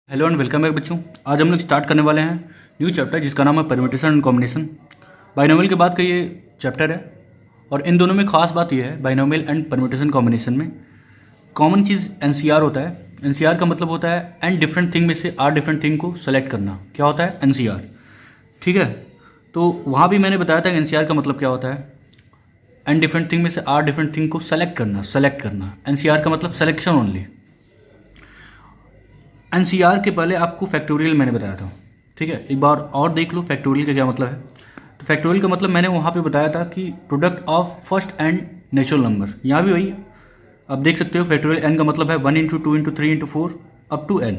Hello and welcome back बच्चों। आज हम लोग स्टार्ट करने वाले हैं न्यू चैप्टर जिसका नाम है परम्यूटेशन एंड कॉम्बिनेशन। बाइनोमियल के बाद का ये चैप्टर है और इन दोनों में खास बात यह है, बाइनोमियल एंड परम्यूटेशन कॉम्बिनेशन में कॉमन चीज़ एनसीआर होता है। एनसीआर का मतलब होता है एन डिफरेंट थिंग में से आर डिफरेंट थिंग को सेलेक्ट करना। क्या होता है? एनसीआर। ठीक है, तो वहाँ भी मैंने बताया था कि एनसीआर का मतलब क्या होता है, एन डिफरेंट थिंग में से आर डिफरेंट थिंग को सेलेक्ट करना। एनसीआर का मतलब सेलेक्शन ओनली। एनसीआर के पहले आपको फैक्टोरियल मैंने बताया था। ठीक है, एक बार और देख लो फैक्टोरियल का क्या मतलब है। तो फैक्टोरियल का मतलब मैंने वहाँ पे बताया था कि product of first and natural number. यहाँ भी वही है, आप देख सकते हो। फैक्टोरियल एन का मतलब है 1 into 2 into 3 into 4 up to n.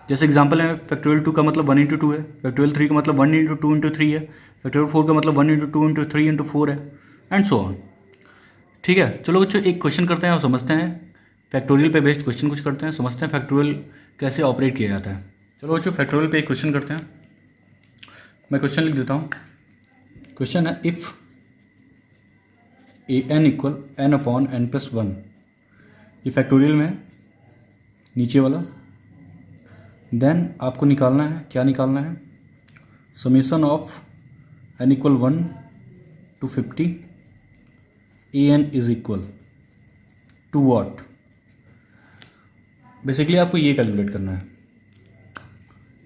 जैसे एग्जाम्पल है, फैक्टोरियल 2 का मतलब 1 इंटू 2 है, फैक्टोरियल 3 का मतलब 1 इंटू 2 इंटू 3 है, फैक्टोरियल 4 का मतलब 1 इंटू 2 इंटू 3 इंटू 4 है, एंड सो ऑन। ठीक है, चलो बच्चों एक क्वेश्चन करते हैं और समझते हैं। फैक्टोरियल पे बेस्ड क्वेश्चन कुछ करते हैं, समझते हैं फैक्टोरियल कैसे ऑपरेट किया जाता है। चलो बच्चों फैक्टोरियल पे एक क्वेश्चन करते हैं। मैं क्वेश्चन लिख देता हूँ। क्वेश्चन है if a n equal n upon n plus 1। ये फैक्टोरियल में है, नीचे वाला। देन आपको निकालना है, क्या निकालना है? Summation of n equal 1 to 50 a n is equal to what. Basically आपको ये कैलकुलेट करना है,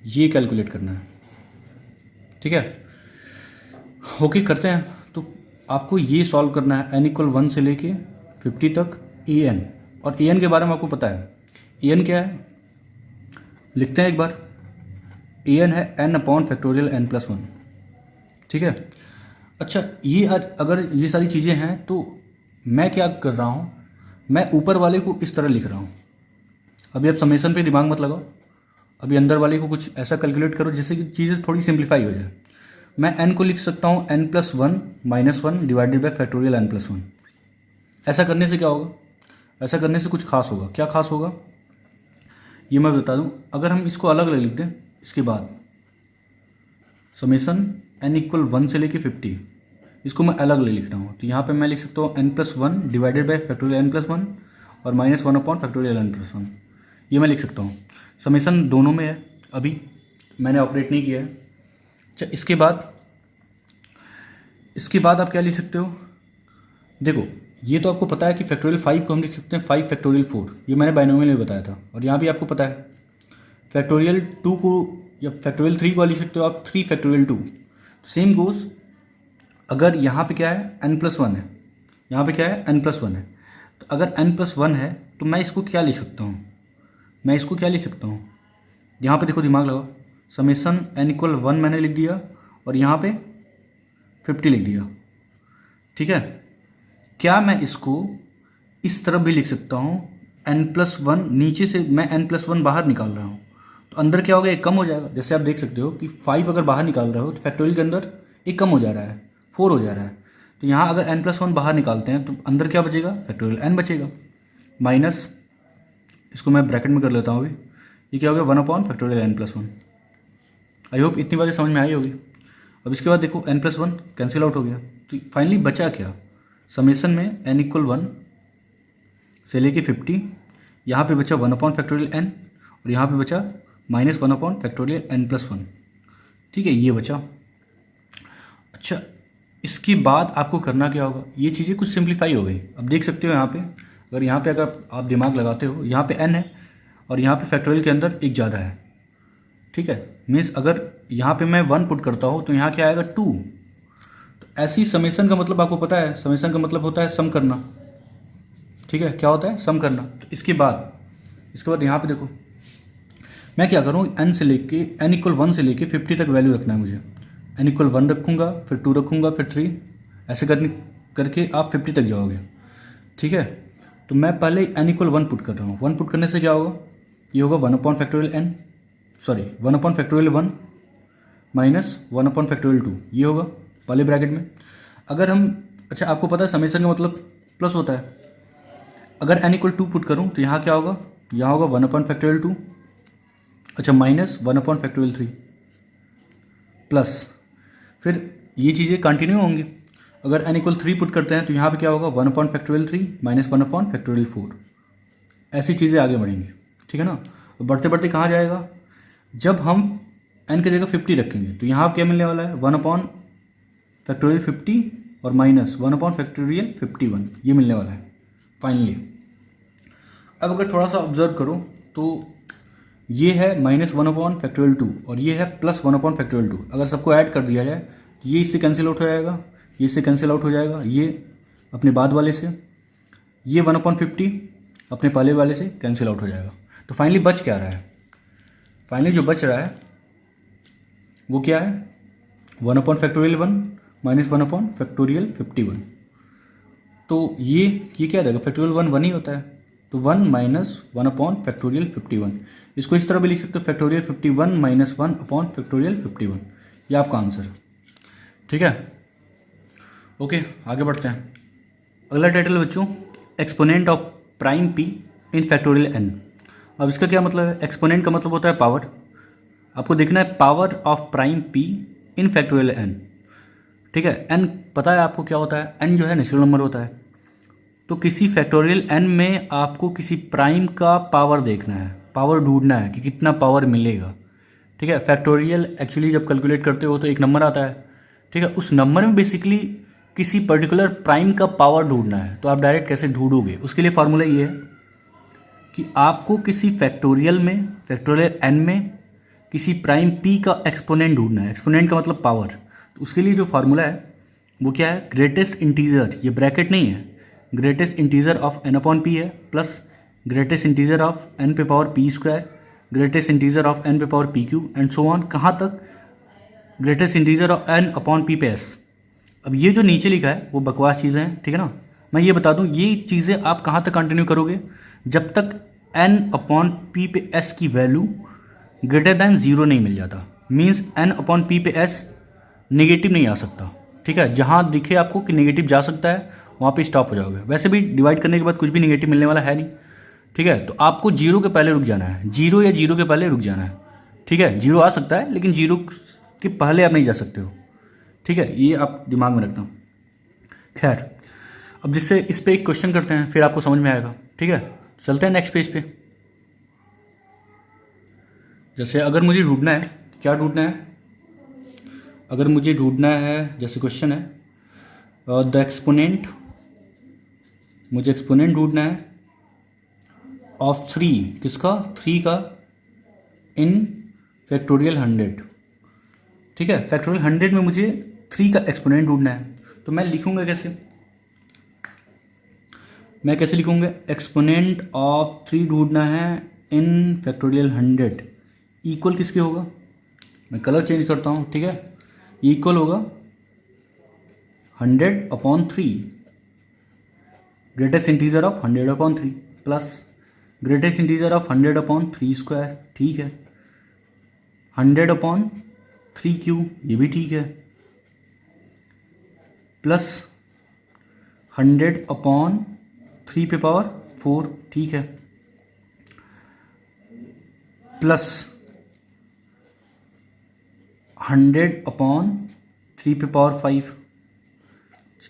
ये कैलकुलेट करना है। ठीक है, ओके करते हैं। तो आपको ये सॉल्व करना है एन इक्वल 1 से लेके 50 तक ए एन। और ए एन के बारे में आपको पता है, ए एन क्या है, लिखते हैं एक बार। ए एन है n upon factorial n plus 1। ठीक है, अच्छा ये अगर ये सारी चीज़ें हैं तो मैं क्या कर रहा हूँ, मैं ऊपर वाले को इस तरह लिख रहा हूँ। अभी आप समेसन पे दिमाग मत लगाओ, अभी अंदर वाले को कुछ ऐसा कैलकुलेट करो जिससे कि चीज़ें थोड़ी सिंप्लीफाई हो जाए। मैं n को लिख सकता हूँ n plus 1 minus 1 divided by factorial n plus 1। ऐसा करने से क्या होगा? ऐसा करने से कुछ खास होगा। क्या खास होगा ये मैं बता दूँ। अगर हम इसको अलग अलग लिख दें, इसके बाद समेसन n इक्वल 1 से लेके 50, इसको मैं अलग अलग लिख रहा हूँ। तो यहाँ पे मैं लिख सकता हूँ n plus 1 divided by factorial n plus 1 और minus 1 upon factorial n plus 1। ये मैं लिख सकता हूँ। समेसन दोनों में है, अभी मैंने ऑपरेट नहीं किया है। अच्छा इसके बाद आप क्या लिख सकते हो? देखो ये तो आपको पता है कि फैक्टोरियल 5 को हम लिख सकते हैं 5 फैक्टोरियल 4। ये मैंने बाइनोमियल में बताया था। और यहाँ भी आपको पता है फैक्टोरियल 2 को या फैक्टोरियल 3 को लिख सकते हो आप 3 फैक्टोरियल 2। सेम गोज अगर यहाँ पे क्या है n प्लस 1 है, यहाँ पे क्या है n प्लस 1 है। तो अगर n प्लस 1 है तो मैं इसको क्या लिख सकता हूँ? मैं इसको क्या लिख सकता हूँ? यहाँ पे देखो, दिमाग लगाओ। समेसन n इक्वल 1 मैंने लिख दिया और यहाँ पे 50 लिख दिया। ठीक है, क्या मैं इसको इस तरफ भी लिख सकता हूँ? n प्लस 1 नीचे से मैं n प्लस 1 बाहर निकाल रहा हूँ तो अंदर क्या होगा, एक कम हो जाएगा। जैसे आप देख सकते हो कि 5 अगर बाहर निकाल रहे हो तो फैक्टोरियल के अंदर एक कम हो जा रहा है, 4 हो जा रहा है। तो यहाँ अगर n प्लस 1 बाहर निकालते हैं तो अंदर क्या बचेगा? फैक्टोरियल n बचेगा। माइनस, इसको मैं ब्रैकेट में कर लेता हूँ अभी। ये क्या हो गया? 1 upon factorial n plus 1। I hope इतनी बातें समझ में आई होगी। अब इसके बाद देखो n प्लस 1 कैंसिल आउट हो गया। तो फाइनली बचा क्या? समेसन में n इक्वल 1 से लेके 50, यहाँ पे बचा 1 अपॉन फैक्टोरियल n और यहाँ पे बचा minus 1 upon factorial n plus 1। ठीक है, ये बचा। अच्छा इसके बाद आपको करना क्या होगा? ये चीज़ें कुछ सिंप्लीफाई हो गई। अब देख सकते हो यहाँ पे, अगर आप दिमाग लगाते हो, यहाँ पे n है और यहाँ पे फैक्टोरियल के अंदर एक ज़्यादा है। ठीक है, मीन्स अगर यहाँ पे मैं 1 पुट करता हूँ तो यहाँ क्या आएगा? 2। तो ऐसी समेसन का मतलब आपको पता है, समेसन का मतलब होता है सम करना। ठीक है, क्या होता है? सम करना। तो इसके बाद यहाँ पे देखो मैं क्या करूँ, n इक्वल 1 से लेके 50 तक वैल्यू रखना है मुझे। n इक्वल 1 रखूँगा, फिर 2 रखूँगा, फिर 3, ऐसे करके आप 50 तक जाओगे। ठीक है, तो मैं पहले n इक्वल 1 पुट कर रहा हूँ। 1 पुट करने से क्या होगा? ये होगा 1 upon factorial 1 upon factorial 1 minus 1 upon factorial 2, ये होगा पहले ब्रैकेट में। अगर हम, अच्छा आपको पता है समेसन का मतलब प्लस होता है। अगर n इक्वल 2 पुट करूँ तो यहाँ क्या होगा? यहाँ होगा 1 अपॉन फैक्टोरियल 2, अच्छा माइनस 1 अपॉन फैक्टोरियल 3 प्लस, फिर ये चीज़ें कंटिन्यू होंगी। अगर n इक्वल 3 पुट करते हैं तो यहाँ पे क्या होगा? 1 upon factorial 3 minus 1 upon factorial 4। ऐसी चीज़ें आगे बढ़ेंगी। ठीक है ना। बढ़ते बढ़ते कहाँ जाएगा, जब हम n की जगह 50 रखेंगे तो यहाँ क्या मिलने वाला है, 1/50 और माइनस 1/51 ये मिलने वाला है फाइनली। अब अगर थोड़ा सा ऑब्जर्व करो तो ये है -1/2 और ये है +1/2। अगर सबको ऐड कर दिया जाए तो ये इससे कैंसिल आउट हो जाएगा, ये इससे कैंसिल आउट हो जाएगा, ये अपने बाद वाले से, ये 1/50 अपने पहले वाले से कैंसिल आउट हो जाएगा। तो फाइनली बच क्या रहा है, फाइनली जो बच रहा है वो क्या है, 1/1 माइनस 1/51। तो ये क्या रहेगा, फैक्टोरियल 1 ही होता है, तो 1 माइनस 1/51। इसको इस तरह भी लिख सकते हो, फैक्टोरियल 51 माइनस 1/51। ये आपका आंसर है, ठीक है। ओके आगे बढ़ते हैं। अगला टाइटल बच्चों, exponent of prime p in factorial n. अब इसका क्या मतलब है, एक्सपोनेंट का मतलब होता है पावर। आपको देखना है power of prime p in factorial n, ठीक है। एन पता है आपको क्या होता है, एन जो है नेचुरल नंबर होता है। तो किसी फैक्टोरियल एन में आपको किसी प्राइम का पावर देखना है, पावर ढूंढना है कि कितना पावर मिलेगा, ठीक है। फैक्टोरियल एक्चुअली जब कैलकुलेट करते हो तो एक नंबर आता है, ठीक है। उस नंबर में बेसिकली किसी पर्टिकुलर प्राइम का पावर ढूंढना है। तो आप डायरेक्ट कैसे ढूंढोगे, उसके लिए फार्मूला ये है कि आपको किसी फैक्टोरियल में, फैक्टोरियल एन में किसी प्राइम पी का एक्सपोनेंट ढूंढना है। एक्सपोनेंट का मतलब पावर। तो उसके लिए जो फार्मूला है वो क्या है, ग्रेटेस्ट इंटीजर, ये ब्रैकेट नहीं है, greatest integer of N upon P है, plus greatest integer of N पे power P square, greatest integer of N पे power P cube and so on, कहाँ तक, greatest integer of N upon P पे S. अब ये जो नीचे लिखा है वो बकवास चीज़ें हैं, ठीक है ना। मैं ये बता दूं, ये चीज़ें आप कहाँ तक कंटिन्यू करोगे, जब तक एन अपॉन पी पे एस की वैल्यू ग्रेटर दैन 0 नहीं मिल जाता। मीन्स एन अपॉन पी पे एस नेगेटिव नहीं आ सकता, ठीक है। जहाँ दिखे आपको कि नेगेटिव जा सकता है वहाँ पे स्टॉप हो जाओगे। वैसे भी डिवाइड करने के बाद कुछ भी नेगेटिव मिलने वाला है नहीं, ठीक है। तो आपको 0 के पहले रुक जाना है, 0 या 0 के पहले रुक जाना है, ठीक है। 0 आ सकता है लेकिन 0 के पहले आप नहीं जा सकते हो, ठीक है। ये आप दिमाग में रखना। खैर अब जिससे इस पर एक क्वेश्चन करते हैं फिर आपको समझ में आएगा, ठीक है। चलते हैं नेक्स्ट पेज पे। जैसे अगर मुझे ढूंढना है, क्या ढूंढना है, अगर मुझे ढूंढना है, जैसे क्वेश्चन है द एक्सपोनेंट, मुझे एक्सपोनेंट ढूंढना है ऑफ 3, किसका, 3 का, इन फैक्टोरियल 100, ठीक है। फैक्टोरियल 100 में मुझे 3 का एक्सपोनेंट ढूंढना है। तो मैं लिखूंगा कैसे, मैं कैसे लिखूंगा, एक्सपोनेंट ऑफ 3 ढूंढना है इन फैक्टोरियल 100, इक्वल किसके होगा, मैं कलर चेंज करता हूँ, ठीक है। इक्वल होगा 100/3, greatest integer of 100/3 plus greatest integer of 100/3 square, ठीक है। 100/3 ये भी ठीक है, प्लस 100/3 पे पावर 4, ठीक है, प्लस 100/3 पे पावर 5।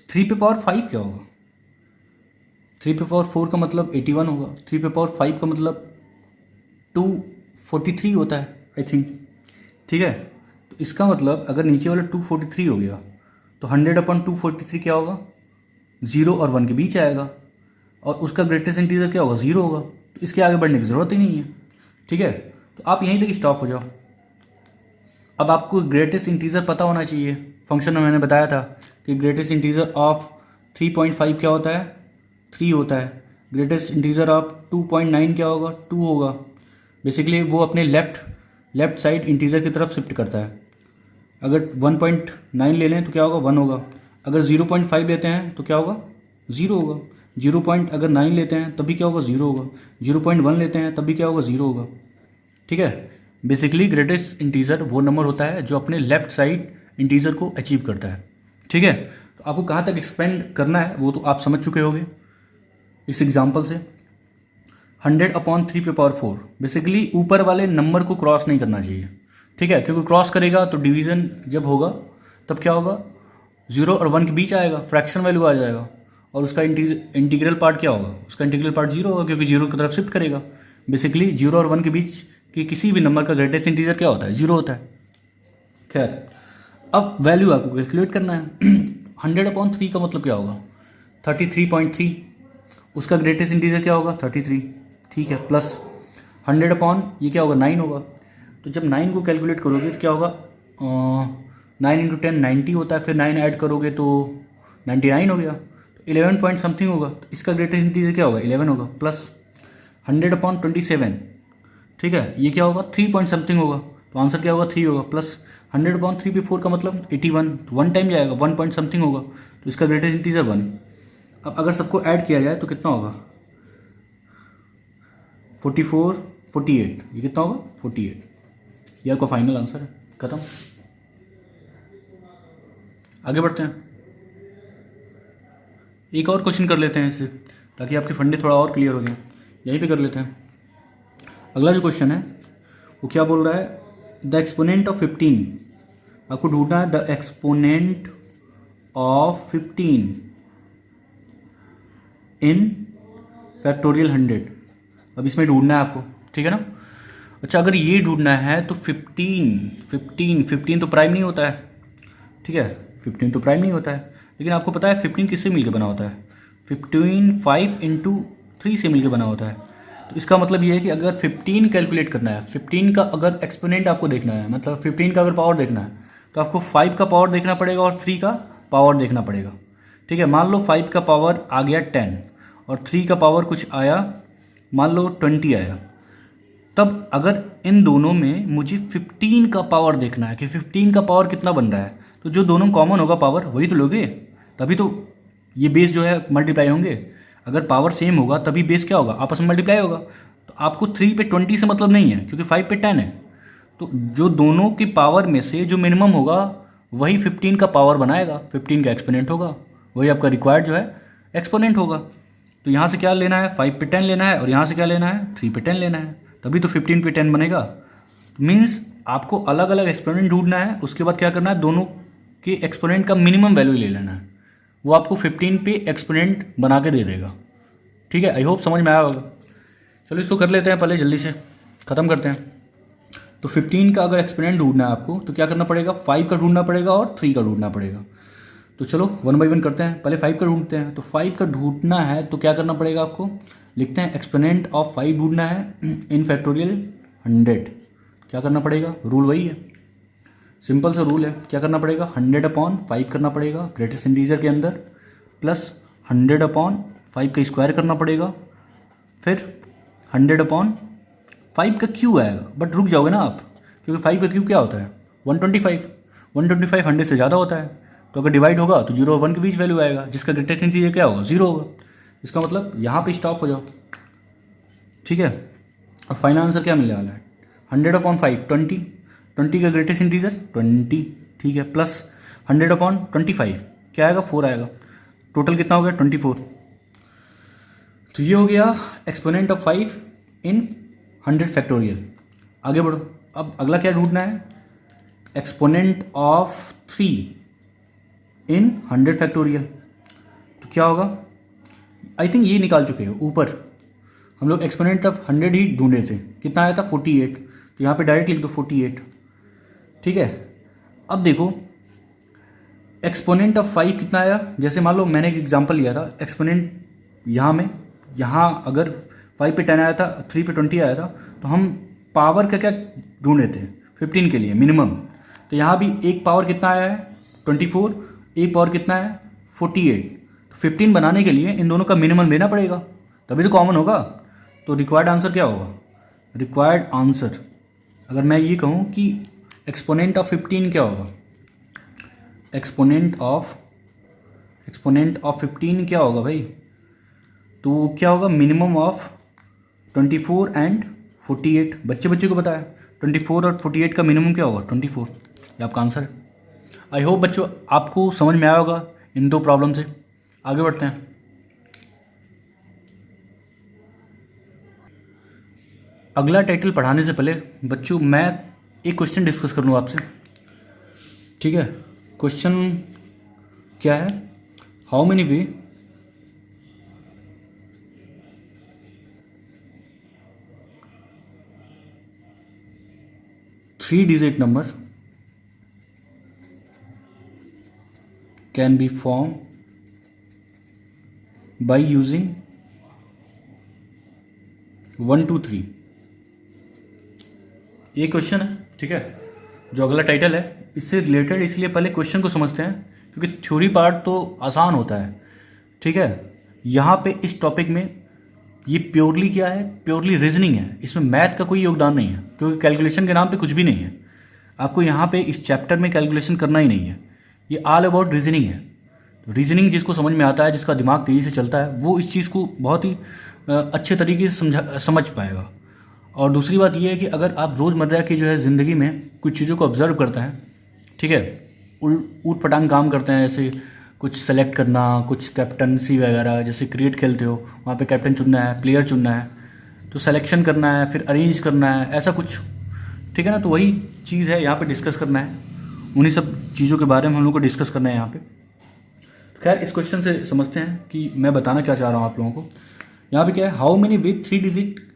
3 पे पावर 5 क्या होगा, 3 पे पावर 4 का मतलब 81 होगा, 3 पे पावर 5 का मतलब 243 होता है आई थिंक, ठीक है। तो इसका मतलब अगर नीचे वाला 243 हो गया तो 100/243 क्या होगा, 0 और 1 के बीच आएगा, और उसका ग्रेटेस्ट इंटीजर क्या होगा, 0 होगा। तो इसके आगे बढ़ने की ज़रूरत ही नहीं है, ठीक है। तो आप यहीं तक स्टॉप हो जाओ। अब आपको ग्रेटेस्ट इंटीजर पता होना चाहिए। फंक्शन में मैंने बताया था कि ग्रेटेस्ट इंटीजर ऑफ 3.5 क्या होता है, 3 होता है। ग्रेटेस्ट इंटीजर ऑफ 2.9 क्या होगा, 2 होगा। बेसिकली वो अपने लेफ्ट साइड इंटीजर की तरफ शिफ्ट करता है। अगर 1.9 ले लें तो क्या होगा, 1 होगा। अगर 0.5 लेते हैं तो क्या होगा, 0 होगा। 0.9 लेते हैं तभी क्या होगा, 0 होगा। 0.1 लेते हैं तभी क्या होगा, 0 होगा, ठीक है। बेसिकली ग्रेटेस्ट इंटीजर वो नंबर होता है जो अपने लेफ्ट साइड इंटीजर को अचीव करता है, ठीक है। तो आपको कहाँ तक एक्सपेंड करना है वो तो आप समझ चुके होंगे इस एग्जांपल से। 100/3 पे पावर 4 बेसिकली ऊपर वाले नंबर को क्रॉस नहीं करना चाहिए, ठीक है। क्योंकि क्रॉस करेगा तो डिवीज़न जब होगा तब क्या होगा, 0 और 1 के बीच आएगा, फ्रैक्शन वैल्यू आ जाएगा, और उसका इंटीग्रल पार्ट क्या होगा, उसका इंटीग्रल पार्ट 0 होगा क्योंकि 0 की तरफ शिफ्ट करेगा। बेसिकली 0 और 1 के बीच कि किसी भी नंबर का ग्रेटेस्ट इंटीजर क्या होता है, 0 होता है। खैर, अब वैल्यू आपको कैलकुलेट करना है। 100/3 का मतलब क्या होगा, 33.3। उसका ग्रेटेस्ट इंटीजर क्या होगा, 33, ठीक है। प्लस 100 ये क्या होगा, 9 होगा। तो जब 9 को कैलकुलेट करोगे तो क्या होगा, 9 × 10 90 होता है, फिर 9 ऐड करोगे तो 99 हो गया। तो 11 पॉइंट समथिंग होगा। तो इसका ग्रेटेस्ट इंटीजर क्या होगा, 11 होगा। प्लस 100/27, ठीक है, ये क्या होगा, 3 पॉइंट समथिंग होगा। तो आंसर क्या होगा, 3 होगा। प्लस 100/3 पे 4 का मतलब 81, तो 1 टाइम जाएगा, 1 पॉइंट समथिंग होगा। तो इसका ग्रेटेस्ट इंटीजर 1। अब अगर सबको ऐड किया जाए तो कितना होगा, 44, 48, ये कितना होगा, 48। ये आपका फाइनल आंसर है। खत्म। आगे बढ़ते हैं, एक और क्वेश्चन कर लेते हैं इससे, ताकि आपके फंडे थोड़ा और क्लियर हो जाए। यहीं पे कर लेते हैं। अगला जो क्वेश्चन है वो क्या बोल रहा है, द एक्सपोनेंट ऑफ 15। आपको ढूंढना है the exponent of 15 in factorial 100। अब इसमें ढूंढना है आपको, ठीक है ना। अच्छा, अगर ये ढूंढना है तो 15 तो प्राइम नहीं होता है, ठीक है, 15 तो प्राइम नहीं होता है। लेकिन आपको पता है 15 किससे मिलकर बना होता है, 15 5 × 3 से मिलकर बना होता है। तो इसका मतलब ये है कि अगर 15 कैलकुलेट करना है, 15 का अगर एक्सपोनेंट आपको देखना है, मतलब 15 का अगर पावर देखना है, तो आपको 5 का पावर देखना पड़ेगा और 3 का पावर देखना पड़ेगा, ठीक है। मान लो 5 का पावर आ गया 10 और 3 का पावर कुछ आया, मान लो 20 आया। तब अगर इन दोनों में मुझे 15 का पावर देखना है कि 15 का पावर कितना बन रहा है, तो जो दोनों कॉमन होगा पावर वही तो लोगे, तभी तो ये बेस जो है मल्टीप्लाई होंगे। अगर पावर सेम होगा तभी बेस क्या होगा, आपस में मल्टीप्लाई होगा। तो आपको 3 पे 20 से मतलब नहीं है, क्योंकि 5 पे 10 है। तो जो दोनों की पावर में से जो मिनिमम होगा वही 15 का पावर बनाएगा, 15 का एक्सपोनेंट होगा, वही आपका रिक्वायर्ड जो है एक्सपोनेंट होगा। तो यहाँ से क्या लेना है, 5 पे 10 लेना है, और यहाँ से क्या लेना है, 3 पे 10 लेना है, तभी तो 15 पे 10 बनेगा। मीन्स आपको अलग अलग एक्सपोनेंट ढूंढना है, उसके बाद क्या करना है, दोनों के एक्सपोनेंट का मिनिमम वैल्यू ले लेना है, वो आपको 15 पे एक्सपोनेंट बना के दे देगा, ठीक है। आई होप समझ में आया होगा। चलो इसको कर लेते हैं, पहले जल्दी से ख़त्म करते हैं। तो 15 का अगर एक्सपोनेंट ढूंढना है आपको तो क्या करना पड़ेगा, 5 का ढूंढना पड़ेगा और 3 का ढूंढना पड़ेगा। तो चलो 1 बाई 1 करते हैं। पहले 5 का ढूंढते हैं। तो 5 का ढूंढना है तो क्या करना पड़ेगा आपको, लिखते हैं एक्सपोनेंट ऑफ 5 ढूंढना है इन फैक्टोरियल 100। क्या करना पड़ेगा, रूल वही है, सिंपल सा रूल है। क्या करना पड़ेगा, 100/5 करना पड़ेगा ग्रेटेस्ट इंटीजर के अंदर, प्लस 100/5 का स्क्वायर करना पड़ेगा, फिर 100/5 का क्यू आएगा। बट रुक जाओगे ना आप, क्योंकि 5 का क्यू क्या होता है, 125। 125 100 से ज़्यादा होता है, तो अगर डिवाइड होगा तो 0 और 1 के बीच वैल्यू आएगा, जिसका ग्रेटेस्ट इंटीजर क्या होगा, 0 होगा। इसका मतलब यहाँ पे स्टॉप हो जाओ, ठीक है। और फाइनल आंसर क्या मिलने वाला है, 100/5 20, 20 का ग्रेटेस्ट इंटीजर 20, ठीक है, प्लस 100/25 क्या आएगा, 4 आएगा। टोटल कितना हो गया, 24। तो ये हो गया एक्सपोनेंट ऑफ 5 इन 100 फैक्टोरियल। आगे बढ़ो, अब अगला क्या ढूंढना है, एक्सपोनेंट ऑफ 3 इन 100 फैक्टोरियल। तो क्या होगा, आई थिंक ये निकाल चुके हो ऊपर, हम लोग एक्सपोनेंट ऑफ 100 ही ढूंढे थे, कितना आया था 48। तो यहाँ पे डायरेक्ट लिख दो 48, ठीक है। अब देखो एक्सपोनेंट ऑफ 5 कितना आया, जैसे मान लो मैंने एक एग्जांपल लिया था, एक्सपोनेंट यहाँ अगर 5 पे 10 आया था, 3 पे 20 आया था, तो हम पावर का क्या ढूंढे थे 15 के लिए मिनिमम। तो यहाँ भी एक पावर कितना आया है 24, एक पावर कितना है 48। तो 15 बनाने के लिए इन दोनों का मिनिमम लेना पड़ेगा, तभी तो कॉमन होगा। तो रिक्वायर्ड आंसर क्या होगा, रिक्वायर्ड आंसर अगर मैं ये कहूँ कि एक्सपोनेंट ऑफ 15 क्या होगा, एक्सपोनेंट ऑफ 15 क्या होगा भाई, तो क्या होगा, मिनिमम ऑफ 24 एंड 48। बच्चे को पता है 24 और 48 का मिनिमम क्या होगा, 24। ये आपका आंसर है। आई होप बच्चों आपको समझ में आया होगा इन दो प्रॉब्लम से। आगे बढ़ते हैं। अगला टाइटल पढ़ाने से पहले बच्चों मैं एक क्वेश्चन डिस्कस कर लूँ आपसे, ठीक है। क्वेश्चन क्या है, how many way 3 digit number can be formed by using 1 2 3। ये क्वेश्चन है, ठीक है। जो अगला टाइटल है इससे रिलेटेड, इसलिए पहले क्वेश्चन को समझते हैं क्योंकि थ्योरी पार्ट तो आसान होता है, ठीक है। यहाँ पे इस टॉपिक में ये प्योरली क्या है, प्योरली रीजनिंग है, इसमें मैथ का कोई योगदान नहीं है क्योंकि कैलकुलेशन के नाम पे कुछ भी नहीं है। आपको यहाँ पे इस चैप्टर में कैलकुलेशन करना ही नहीं है, ये ऑल अबाउट रीजनिंग है। तो रीजनिंग जिसको समझ में आता है, जिसका दिमाग तेज़ी से चलता है, वो इस चीज़ को बहुत ही अच्छे तरीके से समझ पाएगा। और दूसरी बात ये है कि अगर आप रोज़मर्रा की जो है ज़िंदगी में कुछ चीज़ों को ऑब्जर्व करते हैं, ठीक है, ऊट पटांग काम करते हैं, जैसे कुछ सेलेक्ट करना, कुछ कैप्टनसी वगैरह, जैसे क्रिकेट खेलते हो वहाँ पे कैप्टन चुनना है, प्लेयर चुनना है, तो सिलेक्शन करना है, फिर अरेंज करना है, ऐसा कुछ, ठीक है ना। तो वही चीज़ है यहाँ पे डिस्कस करना है, उन्हीं सब चीज़ों के बारे में हम लोग को डिस्कस करना है यहाँ पे। तो खैर इस क्वेश्चन से समझते हैं कि मैं बताना क्या चाह रहा हूँ आप लोगों को। यहाँ पे क्या है, how many with 3 digit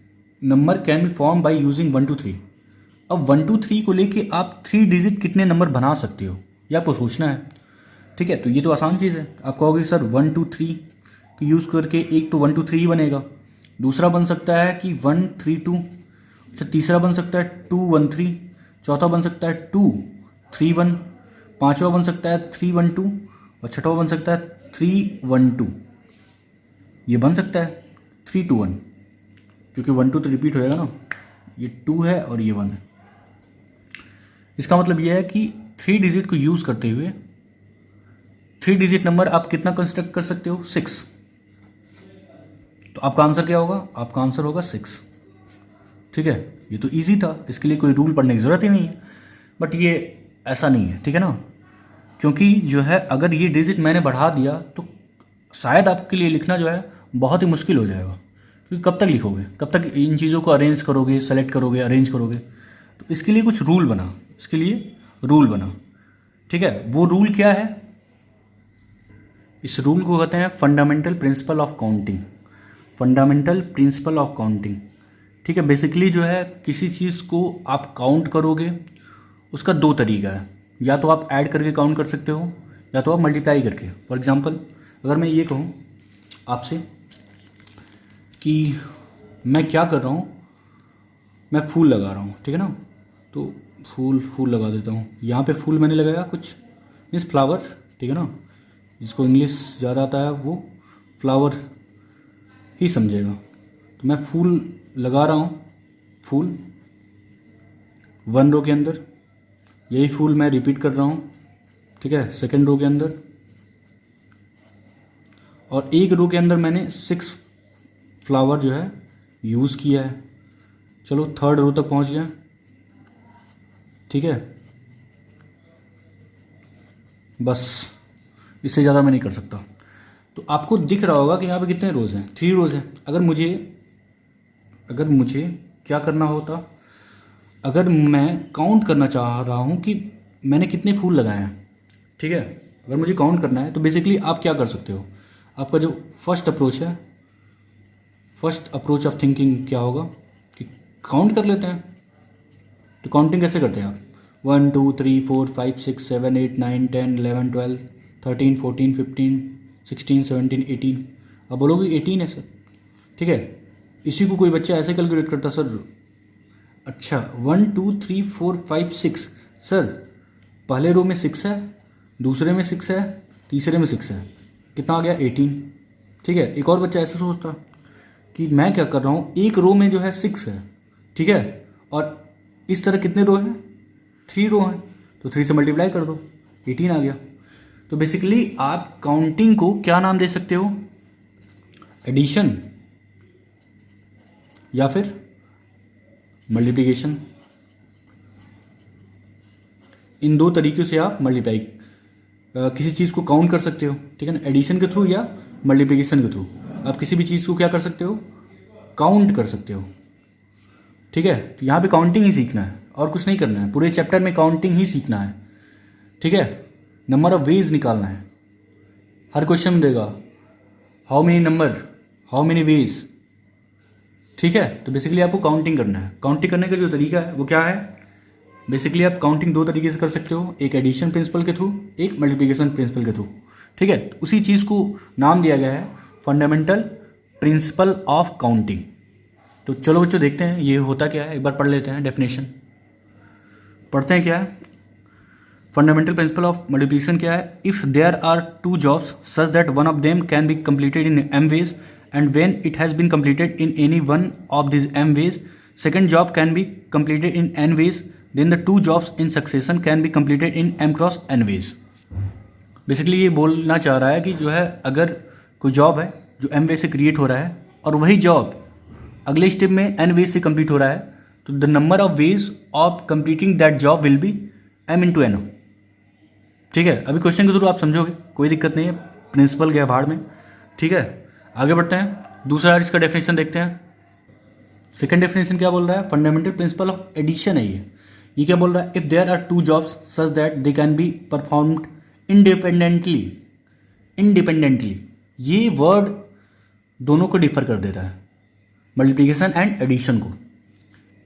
number can be form by using 1 2 3। अब 1 2 3 को लेके आप 3 डिजिट कितने नंबर बना सकते हो, ये आपको सोचना है, ठीक है। तो ये तो आसान चीज़ है। आप कहोगे सर 1 2 3 की यूज़ करके एक तो 1 2 3 ही बनेगा, दूसरा बन सकता है कि 1 3 2, अच्छा तीसरा बन सकता है 2 1 3, चौथा बन सकता है 2 3 1, पाँचवा बन सकता है 3 1 2 और छठवा बन सकता है 3 1 2। ये बन सकता है 3 2 1 क्योंकि 1 2 तो रिपीट होएगा ना, ये 2 है और ये 1 है। इसका मतलब ये है कि 3 डिजिट को यूज़ करते हुए 3 डिजिट नंबर आप कितना कंस्ट्रक्ट कर सकते हो, 6। तो आपका आंसर क्या होगा, आपका आंसर होगा 6, ठीक है। ये तो इजी था, इसके लिए कोई रूल पढ़ने की ज़रूरत ही नहीं है। बट ये ऐसा नहीं है, ठीक है ना, क्योंकि जो है अगर ये डिजिट मैंने बढ़ा दिया तो शायद आपके लिए लिखना जो है बहुत ही मुश्किल हो जाएगा, क्योंकि कब तक लिखोगे, कब तक इन चीज़ों को अरेंज करोगे, सेलेक्ट करोगे, अरेंज करोगे। तो इसके लिए कुछ रूल बना, इसके लिए रूल बना, ठीक है। वो रूल क्या है, इस रूल को कहते हैं fundamental principle of counting. Fundamental principle of counting, ठीक है। बेसिकली जो है किसी चीज़ को आप काउंट करोगे, उसका 2 तरीका है, या तो आप ऐड करके काउंट कर सकते हो या तो आप मल्टीप्लाई करके। फॉर एग्जांपल अगर मैं ये कहूँ आपसे कि मैं क्या कर रहा हूँ, मैं फूल लगा रहा हूँ, ठीक है ना, तो फूल लगा देता हूँ। यहाँ पे फूल मैंने लगाया कुछ, मीन्स फ्लावर, ठीक है ना, जिसको इंग्लिश ज़्यादा आता है वो फ्लावर ही समझेगा। तो मैं फूल लगा रहा हूँ, फूल 1 रो के अंदर, यही फूल मैं रिपीट कर रहा हूँ, ठीक है, 2nd रो के अंदर, और 1 रो के अंदर मैंने 6 फ्लावर जो है यूज़ किया है। चलो 3rd रो तक पहुँच गया, ठीक है, बस इससे ज़्यादा मैं नहीं कर सकता। तो आपको दिख रहा होगा कि यहाँ पे कितने रोज़ हैं, 3 रोज़ हैं। अगर मुझे क्या करना होता, अगर मैं काउंट करना चाह रहा हूँ कि मैंने कितने फूल लगाए हैं, ठीक है, अगर मुझे काउंट करना है तो बेसिकली आप क्या कर सकते हो, आपका जो फर्स्ट अप्रोच ऑफ थिंकिंग क्या होगा कि काउंट कर लेते हैं। तो काउंटिंग कैसे करते हैं आप, 1 2 3 4 5 6 7 8 9 10 11 12 13 14 15 16 17 18। अब बोलोगे 18 है सर, ठीक है। इसी को कोई बच्चा ऐसे कैलकुलेट करता, सर अच्छा 1 2 3 4 5 6, सर पहले रो में 6 है, दूसरे में 6 है, तीसरे में 6 है, कितना आ गया 18, ठीक है। एक और बच्चा ऐसे सोचता कि मैं क्या कर रहा हूँ, एक रो में जो है 6 है, ठीक है, और इस तरह कितने रो हैं, 3 रो हैं, तो 3 से मल्टीप्लाई कर दो, 18 आ गया। तो बेसिकली आप काउंटिंग को क्या नाम दे सकते हो, एडिशन या फिर मल्टीप्लिकेशन। इन 2 तरीक़ों से आप मल्टीप्लाई किसी चीज़ को काउंट कर सकते हो, ठीक है ना, एडिशन के थ्रू या मल्टीप्लिकेशन के थ्रू। आप किसी भी चीज़ को क्या कर सकते हो, काउंट कर सकते हो, ठीक है। तो यहाँ पे काउंटिंग ही सीखना है और कुछ नहीं करना है, पूरे चैप्टर में काउंटिंग ही सीखना है, ठीक है। नंबर ऑफ वेज निकालना है, हर क्वेश्चन में देगा how many number, how many veg, ठीक है। तो बेसिकली आपको काउंटिंग करना है। काउंटिंग करने का जो तरीका है वो क्या है, बेसिकली आप काउंटिंग दो तरीके से कर सकते हो, एक एडिशन प्रिंसिपल के थ्रू, एक मल्टीप्लिकेशन प्रिंसिपल के थ्रू। ठीक है, उसी चीज़ को नाम दिया गया है फंडामेंटल प्रिंसिपल ऑफ काउंटिंग। तो चलो बच्चों देखते हैं ये होता क्या है, एक बार पढ़ लेते हैं डेफिनेशन। पढ़ते हैं क्या है फंडामेंटल प्रिंसिपल ऑफ मल्टीप्लिकेशन क्या है। If there are two jobs such that one of them can be completed in m ways and when it has been completed in any one of these m ways, second job can be completed in n ways, then the two jobs in succession can be completed in m cross n ways। Basically ये बोलना चाह रहा है कि जो है अगर कोई जॉब है जो m वे से क्रिएट हो रहा है और वही जॉब अगले स्टेप में n वेज से कंप्लीट हो रहा है, तो the number of ways of completing that job will be m into n. ठीक है, अभी क्वेश्चन के थ्रू आप समझोगे, कोई दिक्कत नहीं है, प्रिंसिपल गया भाड़ में। ठीक है, आगे बढ़ते हैं, दूसरा इसका डेफिनेशन देखते हैं। सेकंड डेफिनेशन क्या बोल रहा है, फंडामेंटल प्रिंसिपल ऑफ एडिशन है ये क्या बोल रहा है, if there are two jobs such that they can be performed independently. ये वर्ड दोनों को डिफर कर देता है, मल्टीप्लिकेशन एंड एडिशन को,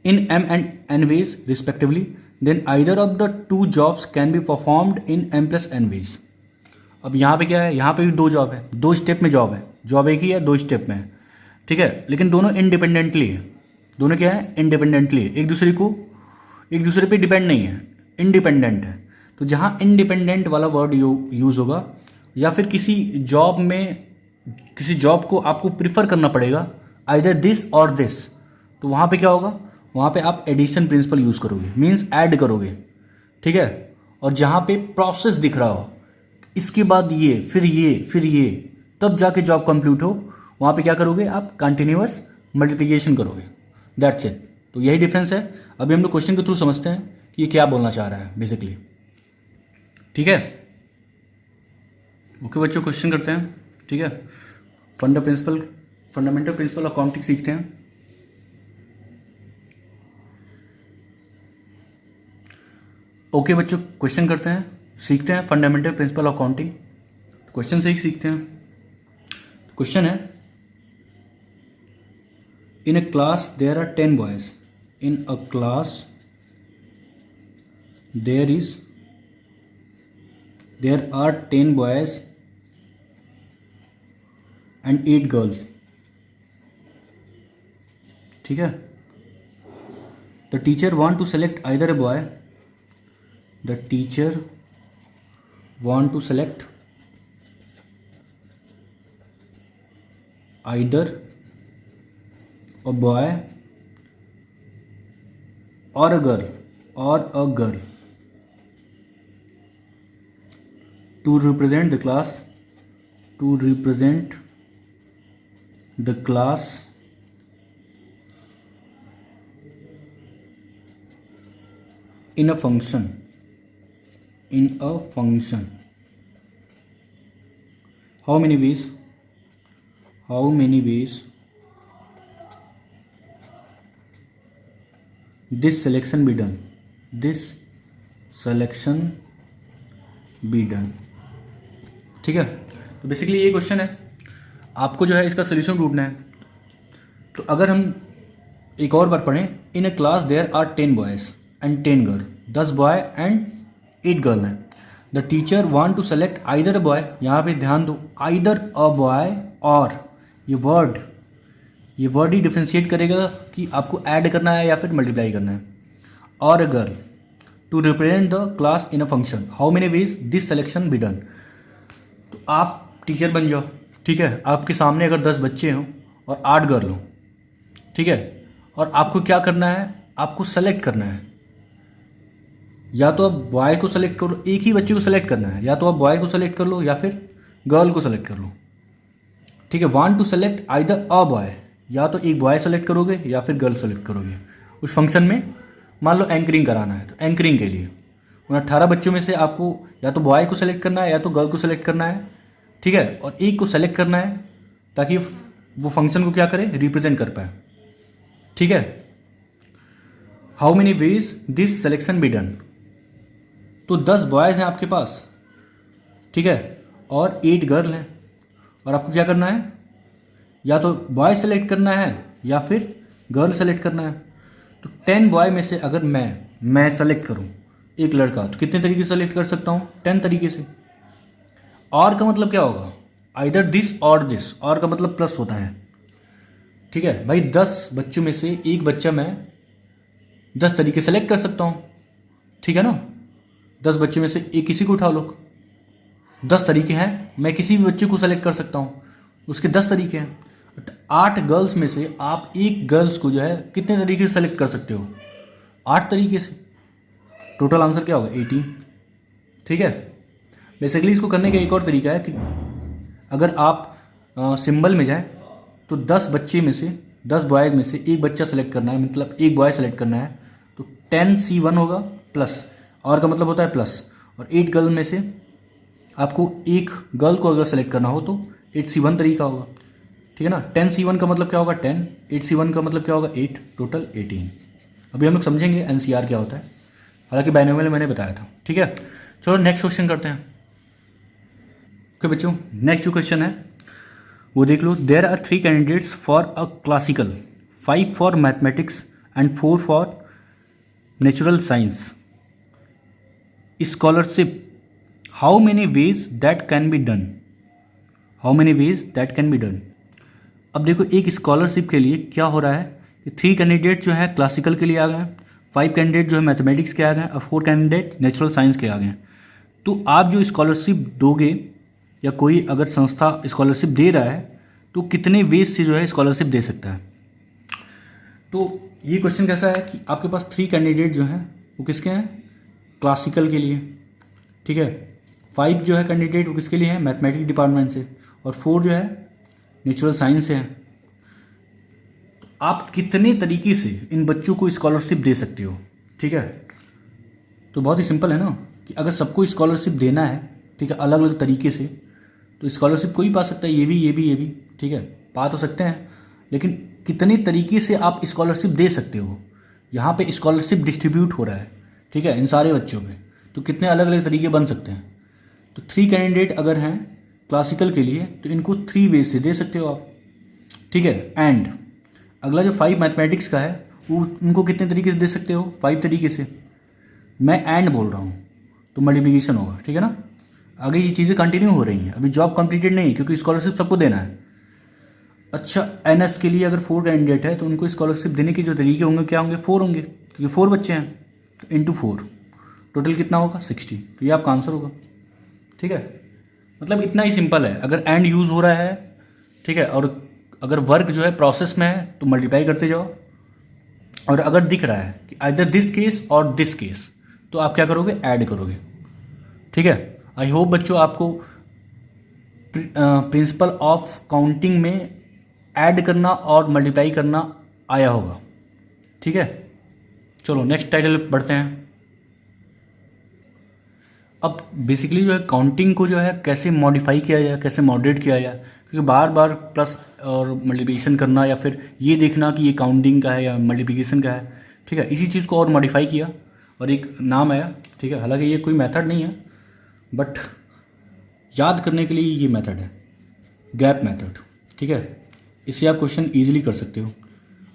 in m and n ways respectively, then either of the two jobs can be performed in m plus n ways. अब यहाँ पे क्या है, यहाँ पे भी दो जॉब है, दो स्टेप में जॉब है, जॉब एक ही है, दो स्टेप में है। ठीक है, लेकिन दोनों इंडिपेंडेंटली है, दोनों क्या है, इंडिपेंडेंटली है, एक दूसरे पे डिपेंड नहीं है, इंडिपेंडेंट है। तो जहाँ इंडिपेंडेंट वाला वर्ड यूज़ होगा या फिर किसी जॉब को आपको प्रिफर करना पड़ेगा आइदर दिस और दिस, तो वहाँ पे क्या होगा, वहाँ पे आप एडिशन प्रिंसिपल यूज़ करोगे, मीन्स ऐड करोगे। ठीक है, और जहाँ पे प्रोसेस दिख रहा हो, इसके बाद ये फिर ये तब जाके जॉब कंप्लीट हो, वहाँ पे क्या करोगे आप, कंटिन्यूअस मल्टीप्लिकेशन करोगे। That's it. तो यही डिफरेंस है। अभी हम लोग क्वेश्चन के थ्रू समझते हैं कि ये क्या बोलना चाह रहा है बेसिकली। ठीक है, ओके बच्चों, क्वेश्चन करते हैं। ठीक है, फंडामेंटल प्रिंसिपल ऑफ काउंटिंग सीखते हैं। ओके बच्चों, क्वेश्चन करते हैं, सीखते हैं fundamental principle of counting. Question से ही सीखते हैं। क्वेश्चन है, in a class there are 10 boys, in a class there are 10 boys and 8 girls. ठीक है, the teacher want to select either a boy, the teacher want to select either a boy or a girl to represent the class in a function. How many ways this selection be done? ठीक है, तो basically ये question है, आपको जो है इसका solution ढूंढना है। तो अगर हम एक और बार पढ़ें, in a class there are 10 boys and 10 girl, 10 boy and 8 girl हैं। The teacher want to select either a boy, यहाँ पे ध्यान दो, आइदर अ बॉय और, ये वर्ड ही डिफ्रेंशिएट करेगा कि आपको ऐड करना है या फिर मल्टीप्लाई करना है, और a girl to represent the class in a function. How many ways this selection be done. तो आप टीचर बन जाओ। ठीक है, आपके सामने अगर 10 बच्चे हों और 8 गर्ल हों, ठीक है, और आपको क्या करना है, आपको सेलेक्ट करना है, या तो आप बॉय को सेलेक्ट करो, एक ही बच्चे को सेलेक्ट करना है, या तो आप बॉय को सेलेक्ट कर लो या फिर गर्ल को सेलेक्ट कर लो। ठीक है, want to select either a boy, या तो एक बॉय सेलेक्ट करोगे या फिर गर्ल सेलेक्ट करोगे उस फंक्शन में। मान लो एंकरिंग कराना है, तो एंकरिंग के लिए उन 18 बच्चों में से आपको या तो बॉय को सेलेक्ट करना है या तो गर्ल को सेलेक्ट करना है। ठीक है, और एक को सेलेक्ट करना है ताकि वो फंक्शन को क्या करे, रिप्रेजेंट कर पाए। ठीक है, how many ways this selection B done. तो 10 बॉयज़ हैं आपके पास, ठीक है, और 8 गर्ल हैं, और आपको क्या करना है, या तो बॉय सेलेक्ट करना है या फिर गर्ल सेलेक्ट करना है। तो 10 बॉय में से अगर मैं सेलेक्ट करूं एक लड़का, तो कितने तरीके से सेलेक्ट कर सकता हूं? 10 तरीके से। और का मतलब क्या होगा? आइदर दिस और दिस। और का मतलब प्लस होता है, ठीक है भाई। 10 बच्चों में से एक बच्चा मैं 10 तरीके सेलेक्ट कर सकता हूँ, ठीक है ना। 10 बच्चों में से एक किसी को उठा लो, 10 तरीके हैं, मैं किसी भी बच्चे को सेलेक्ट कर सकता हूँ, उसके 10 तरीके हैं। 8 गर्ल्स में से आप एक गर्ल्स को जो है कितने तरीके से सेलेक्ट कर सकते हो? 8 तरीके से। टोटल आंसर क्या होगा? 18, ठीक है। बेसिकली इसको करने का एक और तरीका है कि अगर आप सिंबल में जाएं तो 10 बच्चे में से 10 बॉयज़ में से एक बच्चा सेलेक्ट करना है, मतलब एक बॉय सेलेक्ट करना है, तो 10C1 होगा प्लस, और का मतलब होता है प्लस, और 8 गर्ल में से आपको एक गर्ल को अगर सेलेक्ट करना हो तो 8C1 तरीका होगा, ठीक है ना। 10C1 का मतलब क्या होगा? 10, 8C1 का मतलब क्या होगा? 8, टोटल 18। अभी हम लोग समझेंगे NCR क्या होता है, हालांकि बाइनोमियल मैंने बताया था, ठीक है। चलो नेक्स्ट क्वेश्चन करते हैं। ओके बच्चों, नेक्स्ट जो क्वेश्चन है वो देख लो। There are 3 candidates for a classical, 5 for mathematics and 4 for natural science scholarship. How many ways that can be done? How many ways that can be done? अब देखो, एक स्कॉलरशिप के लिए क्या हो रहा है कि 3 कैंडिडेट जो है क्लासिकल के लिए आ गए हैं, 5 कैंडिडेट जो है मैथमेटिक्स के आ गए हैं, और 4 कैंडिडेट नेचुरल साइंस के आ गए हैं। तो आप जो स्कॉलरशिप दोगे या कोई अगर संस्था स्कॉलरशिप दे रहा है तो कितने वेज से जो है स्कॉलरशिप दे सकता है? तो ये क्वेश्चन कैसा है कि आपके पास 3 कैंडिडेट जो हैं वो किसके हैं? क्लासिकल के लिए, ठीक है। 5 जो है कैंडिडेट वो किसके लिए हैं? मैथमेटिक्स डिपार्टमेंट से, और 4 जो है नेचुरल साइंस से हैं। तो आप कितने तरीके से इन बच्चों को स्कॉलरशिप दे सकते हो, ठीक है। तो बहुत ही सिंपल है ना कि अगर सबको स्कॉलरशिप देना है, ठीक है, अलग अलग तरीके से, तो स्कॉलरशिप कोई पा सकता है, ये भी, ये भी, ये भी, ठीक है, पा तो सकते हैं, लेकिन कितने तरीके से आप स्कॉलरशिप दे सकते हो? यहाँ पे स्कॉलरशिप डिस्ट्रीब्यूट हो रहा है, ठीक है, इन सारे बच्चों में, तो कितने अलग अलग तरीके बन सकते हैं? तो 3 कैंडिडेट अगर हैं क्लासिकल के लिए तो इनको 3 वेज से दे सकते हो आप, ठीक है। एंड अगला जो 5 मैथमेटिक्स का है वो उनको कितने तरीके से दे सकते हो? 5 तरीके से। मैं एंड बोल रहा हूँ तो मल्टीप्लिकेशन होगा, ठीक है ना। आगे ये चीज़ें कंटिन्यू हो रही हैं, अभी जॉब कंप्लीटेड नहीं, क्योंकि स्कॉलरशिप सबको देना है। अच्छा, NS के लिए अगर 4 कैंडिडेट है तो उनको स्कॉलरशिप देने के जो तरीके होंगे क्या होंगे? 4 होंगे, क्योंकि 4 बच्चे हैं, तो इंटू 4 टोटल कितना होगा? 60। तो ये आपका आंसर होगा, ठीक है। मतलब इतना ही सिंपल है। अगर एंड यूज़ हो रहा है, ठीक है, और अगर वर्क जो है प्रोसेस में है तो मल्टीप्लाई करते जाओ, और अगर दिख रहा है कि आइदर दिस केस और दिस केस, तो आप क्या करोगे? ऐड करोगे, ठीक है। आई होप बच्चों आपको प्रिंसिपल ऑफ काउंटिंग में ऐड करना और मल्टीप्लाई करना आया होगा, ठीक है। चलो नेक्स्ट टाइटल बढ़ते हैं। अब बेसिकली जो है काउंटिंग को जो है कैसे मॉडिफाई किया जाए, कैसे मॉडरेट किया जाए, क्योंकि बार बार प्लस और मल्टीप्लिकेशन करना या फिर ये देखना कि ये काउंटिंग का है या मल्टीप्लिकेशन का है, ठीक है, इसी चीज़ को और मॉडिफाई किया और एक नाम आया, ठीक है। हालांकि ये कोई मेथड नहीं है, बट याद करने के लिए ये मेथड है, गैप मेथड, ठीक है। इससे आप क्वेश्चन ईजिली कर सकते हो।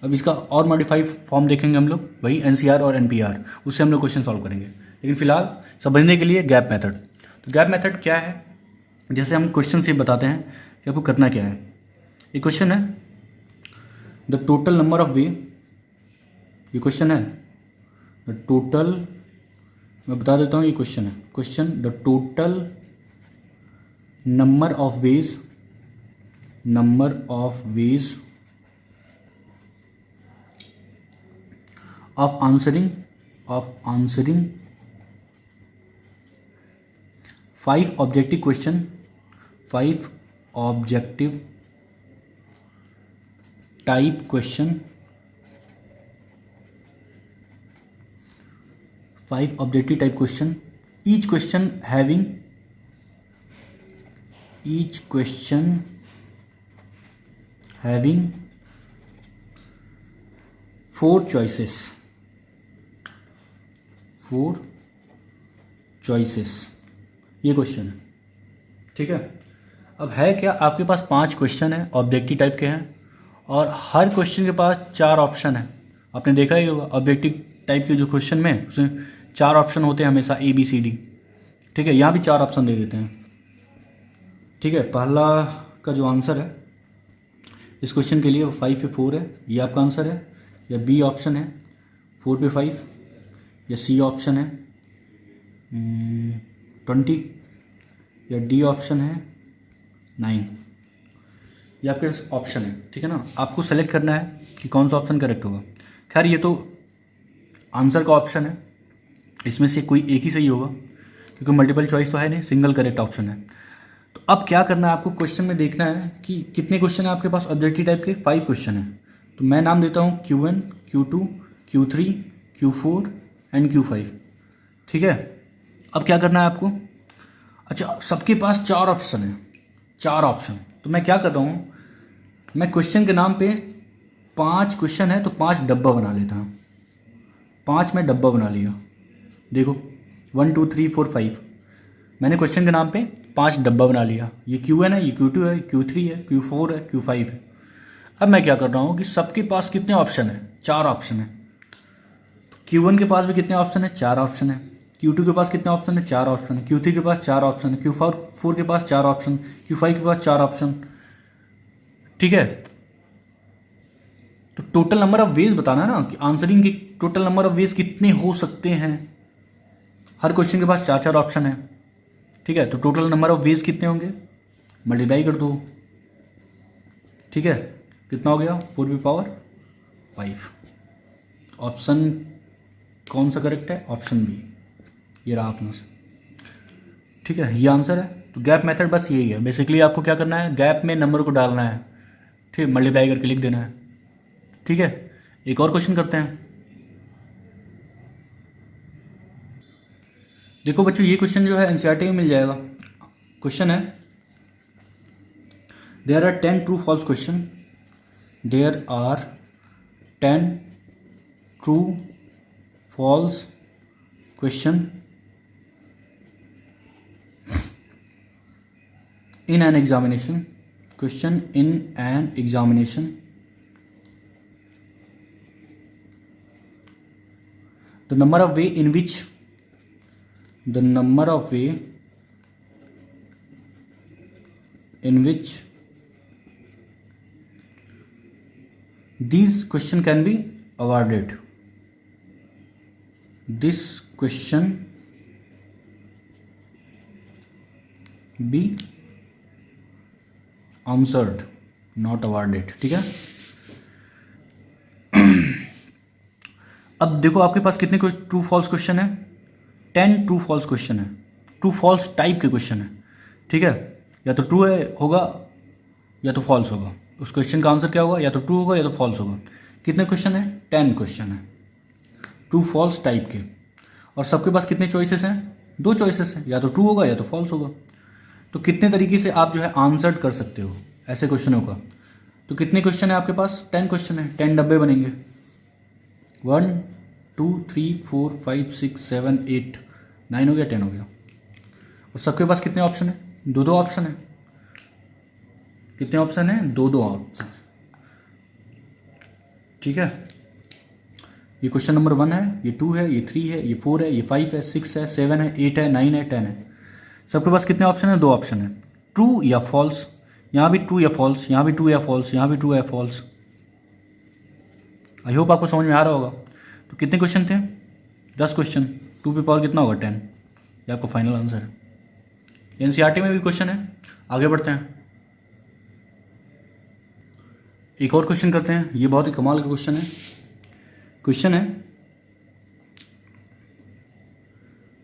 अब इसका और मॉडिफाइड फॉर्म देखेंगे हम लोग, वही NCR और NPR, उससे हम लोग क्वेश्चन सॉल्व करेंगे। लेकिन फिलहाल समझने के लिए गैप मेथड। तो गैप मेथड क्या है? जैसे हम क्वेश्चन से बताते हैं कि आपको करना क्या है। ये क्वेश्चन है द टोटल नंबर ऑफ वे, ये क्वेश्चन है द टोटल, मैं बता देता हूँ ये क्वेश्चन है, question the total number of veg, number of ways of answering 5 objective question, 5 objective type question, 5 objective type question, each question having 4 choices, 4 choices, ये question है, ठीक है। अब है क्या, आपके पास 5 क्वेश्चन है, ऑब्जेक्टिव टाइप के हैं, और हर क्वेश्चन के पास 4 ऑप्शन है, आपने देखा ही होगा ऑब्जेक्टिव टाइप के जो क्वेश्चन में उसमें 4 ऑप्शन होते हैं हमेशा ABCD। ठीक है, यहाँ भी 4 ऑप्शन दे देते हैं। ठीक है, पहला का जो आंसर है इस क्वेश्चन के लिए वो 5 पे 4 है, ये आपका आंसर है। या B ऑप्शन है 4 पे 5, या C ऑप्शन है 20, या D ऑप्शन है 9। ये आपके ऑप्शन है। ठीक है ना, आपको सेलेक्ट करना है कि कौन सा ऑप्शन करेक्ट होगा। खैर ये तो आंसर का ऑप्शन है, इसमें से कोई एक ही सही होगा क्योंकि मल्टीपल चॉइस तो है नहीं, सिंगल करेक्ट ऑप्शन है। तो अब क्या करना है आपको, क्वेश्चन में देखना है कि कितने क्वेश्चन है आपके पास ऑब्जेक्टिव टाइप के। 5 क्वेश्चन है। तो मैं नाम देता हूँ Q1, Q2, Q3, Q4 and Q5। ठीक है, अब क्या करना है आपको। अच्छा, सबके पास 4 ऑप्शन है, 4 ऑप्शन। तो मैं क्या कर रहा हूँ, मैं क्वेश्चन के नाम पे 5 क्वेश्चन है तो 5 डब्बा बना लेता हूँ। 5 में डब्बा बना लिया। देखो 1 2 3 4 5 मैंने क्वेश्चन के नाम पे 5 डब्बा बना लिया। ये Q1 है, ये Q2 है, Q3 है, Q4 है, Q5 है। अब मैं क्या कर रहा हूँ कि सबके पास कितने ऑप्शन है, 4 ऑप्शन है। Q1 के पास भी कितने ऑप्शन है, 4 ऑप्शन है। Q2 के पास कितने ऑप्शन है, 4 ऑप्शन है। Q3 के पास 4 ऑप्शन है। Q4 के पास 4 ऑप्शन। Q5 के पास 4 ऑप्शन। ठीक है, तो टोटल नंबर ऑफ वेज बताना है ना कि आंसरिंग के टोटल नंबर ऑफ वेज कितने हो सकते हैं। हर क्वेश्चन के पास 4 4 ऑप्शन है। ठीक है, तो टोटल नंबर ऑफ वेज कितने होंगे, मल्टीप्लाई कर दो। ठीक है, कितना हो गया, 4 की पावर 5। ऑप्शन कौन सा करेक्ट है, ऑप्शन बी, ये रहा अपना से। ठीक है, ये आंसर है। तो गैप मेथड बस यही है, बेसिकली आपको क्या करना है, गैप में नंबर को डालना है। ठीक है, मल्टीप्लाई करके लिख देना है। ठीक है, एक और क्वेश्चन करते हैं। देखो बच्चों, ये क्वेश्चन जो है एनसीईआरटी में मिल जाएगा। क्वेश्चन है, there are 10 true false question. There are 10 true false question in an examination. Question in an examination. The number of way in which these question can be awarded. This question be answered not awarded. ठीक है, अब देखो आपके पास कितने true false question है, 10 true false question है। True false type के question है। ठीक है, या तो ट्रू है होगा या तो फॉल्स होगा। उस क्वेश्चन का आंसर क्या होगा, या तो ट्रू होगा या तो फॉल्स होगा। कितने क्वेश्चन है, 10 क्वेश्चन है ट्रू फॉल्स टाइप के। और सबके पास कितने चॉइसेस हैं, 2 चॉइसेस हैं, या तो ट्रू होगा या तो फॉल्स होगा। तो कितने तरीके से आप जो है आंसर कर सकते हो ऐसे क्वेश्चनों का। तो कितने क्वेश्चन है आपके पास, 10 क्वेश्चन है, 10 डब्बे बनेंगे। 1 2 3 4 5 6 7 8 9 हो गया, 10 हो गया। और सबके पास कितने ऑप्शन है, 2 ऑप्शन है। कितने ऑप्शन है, 2 ऑप्शन। ठीक है, ये क्वेश्चन नंबर 1 है, ये 2 है, ये 3 है, ये 4 है, ये 5 है, 6 है, 7 है, 8 है, 9 है, 10 है। सबके पास कितने ऑप्शन है, 2 ऑप्शन है, ट्रू या फॉल्स। यहाँ भी ट्रू या फॉल्स, यहाँ भी ट्रू या फॉल्स, यहाँ भी ट्रू या फॉल्स। आई होप आपको समझ में आ रहा होगा। तो कितने क्वेश्चन थे, 10 क्वेश्चन। 2 पे पावर कितना होगा, 10। ये आपका फाइनल आंसर है। एनसीईआरटी में भी क्वेश्चन है, आगे बढ़ते हैं। एक और क्वेश्चन करते हैं, ये बहुत ही कमाल का क्वेश्चन है। क्वेश्चन है,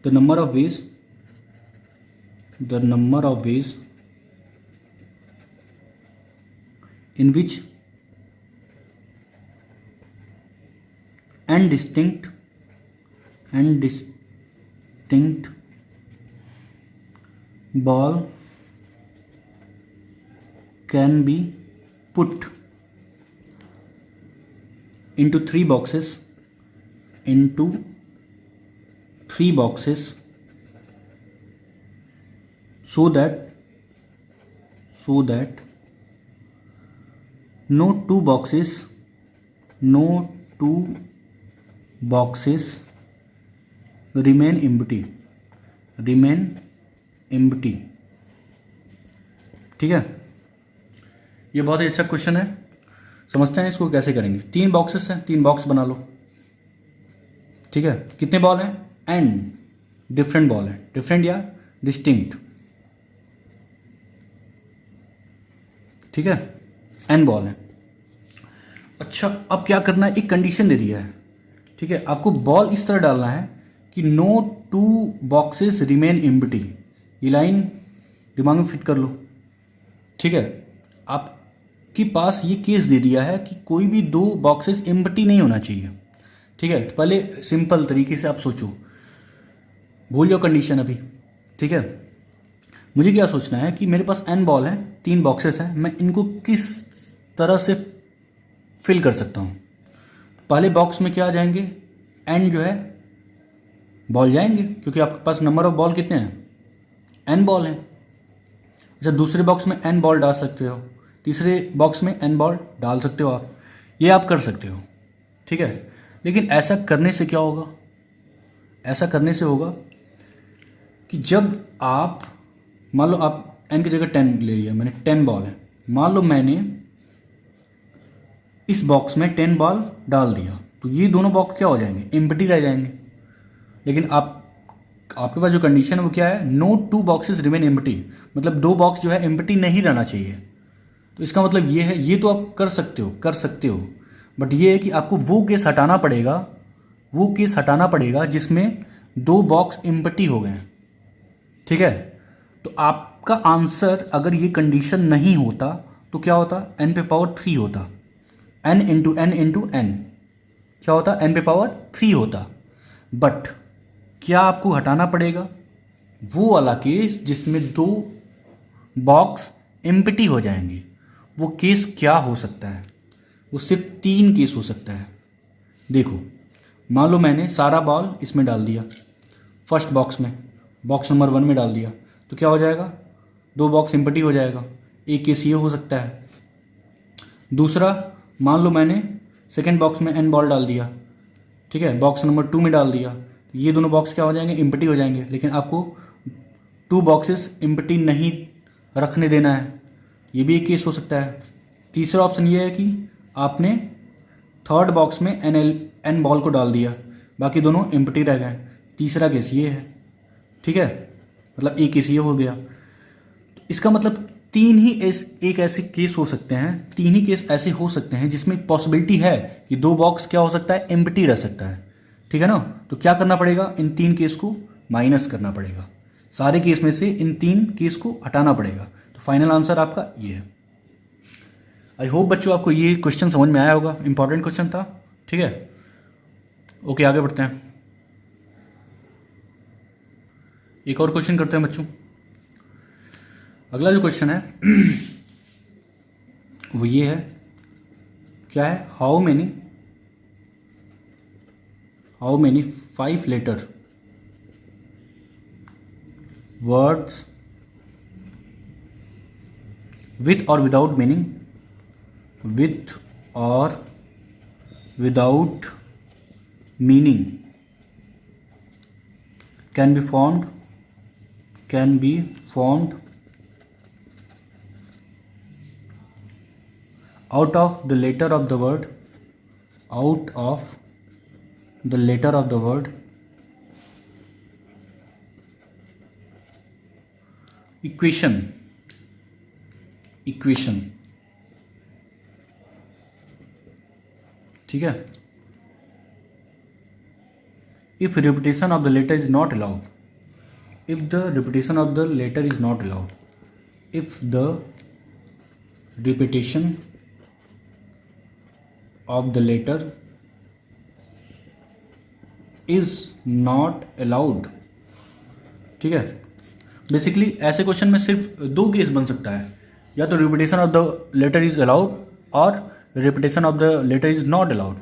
the number of veg in which and distinct ball can be put into 3 boxes so that no two boxes 2 boxes remain empty, ठीक है। ये बहुत ही अच्छा क्वेश्चन है, समझते हैं इसको कैसे करेंगे। 3 बॉक्सेस हैं, 3 बॉक्स बना लो, ठीक है। कितने बॉल हैं? एन डिफरेंट बॉल है, डिफरेंट या डिस्टिंक्ट, ठीक है, एन बॉल है। अच्छा, अब क्या करना है, एक कंडीशन दे दिया है, ठीक है। आपको बॉल इस तरह डालना है कि नो 2 बॉक्सेस रिमेन एम्प्टी। ये लाइन दिमाग में फिट कर लो, ठीक है। आपके पास ये केस दे दिया है कि कोई भी 2 बॉक्सेस एम्प्टी नहीं होना चाहिए, ठीक है। तो पहले सिंपल तरीके से आप सोचो, भूल जाओ कंडीशन अभी, ठीक है। मुझे क्या सोचना है कि मेरे पास n बॉल है, 3 बॉक्सेस हैं, मैं इनको किस तरह से फिल कर सकता हूँ। पहले बॉक्स में क्या आ जाएंगे, n जो है बॉल जाएंगे, क्योंकि आपके पास नंबर ऑफ बॉल कितने हैं, n बॉल हैं। अच्छा, दूसरे बॉक्स में n बॉल डाल सकते हो, तीसरे बॉक्स में n बॉल डाल सकते हो, आप ये आप कर सकते हो, ठीक है। लेकिन ऐसा करने से क्या होगा, ऐसा करने से होगा कि जब आप मान लो आप n की जगह 10 ले लिया मैंने, 10 बॉल है, मान लो मैंने इस बॉक्स में 10 बॉल डाल दिया, तो ये दोनों बॉक्स क्या हो जाएंगे, एम्प्टी रह जाएंगे। लेकिन आपके पास जो कंडीशन है वो क्या है, नो 2 बॉक्सेस रिमेन एम्प्टी, मतलब 2 बॉक्स जो है एम्प्टी नहीं रहना चाहिए। तो इसका मतलब ये है, ये तो आप कर सकते हो, बट ये है कि आपको वो केस हटाना पड़ेगा, जिसमें 2 बॉक्स एम्प्टी हो गए, ठीक है। तो आपका आंसर अगर ये कंडीशन नहीं होता तो क्या होता, n पे पावर 3 होता, n इंटू n क्या होता, n पे पावर 3 होता। बट क्या आपको हटाना पड़ेगा, वो वाला केस जिसमें 2 बॉक्स एम्प्टी हो जाएंगे। वो केस क्या हो सकता है, वो सिर्फ 3 केस हो सकता है। देखो, मान लो मैंने सारा बॉल इसमें डाल दिया, फर्स्ट बॉक्स में, बॉक्स नंबर 1 में डाल दिया, तो क्या हो जाएगा, 2 बॉक्स एम्प्टी हो जाएगा। एक केस ये हो सकता है। दूसरा, मान लो मैंने सेकेंड बॉक्स में n बॉल डाल दिया, ठीक है, बॉक्स नंबर 2 में डाल दिया, तो ये दोनों बॉक्स क्या हो जाएंगे, एम्प्टी हो जाएंगे। लेकिन आपको 2 बॉक्सेस एम्प्टी नहीं रखने देना है, ये भी एक केस हो सकता है। तीसरा ऑप्शन ये है कि आपने थर्ड बॉक्स में n बॉल को डाल दिया, बाकी दोनों एम्प्टी रह गए, तीसरा केस ये है, ठीक है। मतलब एक केस ये हो गया। तो इसका मतलब 3 ही एक ऐसे केस हो सकते हैं, 3 ही केस ऐसे हो सकते हैं जिसमें पॉसिबिलिटी है कि 2 बॉक्स क्या हो सकता है, एम्प्टी रह सकता है, ठीक है ना। तो क्या करना पड़ेगा, इन 3 केस को माइनस करना पड़ेगा, सारे केस में से इन 3 केस को हटाना पड़ेगा। तो फाइनल आंसर आपका ये है। आई होप बच्चों आपको ये क्वेश्चन समझ में आया होगा, इंपॉर्टेंट क्वेश्चन था, ठीक है। ओके, आगे बढ़ते हैं, एक और क्वेश्चन करते हैं बच्चों। अगला जो क्वेश्चन है वो ये है, क्या है, how many 5 letter words with और विदाउट मीनिंग, विथ और without meaning can be formed out of the letter of the word, equation, ठीक है। If repetition of the letter is not allowed, if the repetition of the letter is not allowed, if the repetition of the letter is not allowed, ठीक है। Basically ऐसे question में सिर्फ 2 case बन सकता है, या तो repetition of the letter is allowed और repetition of the letter is not allowed.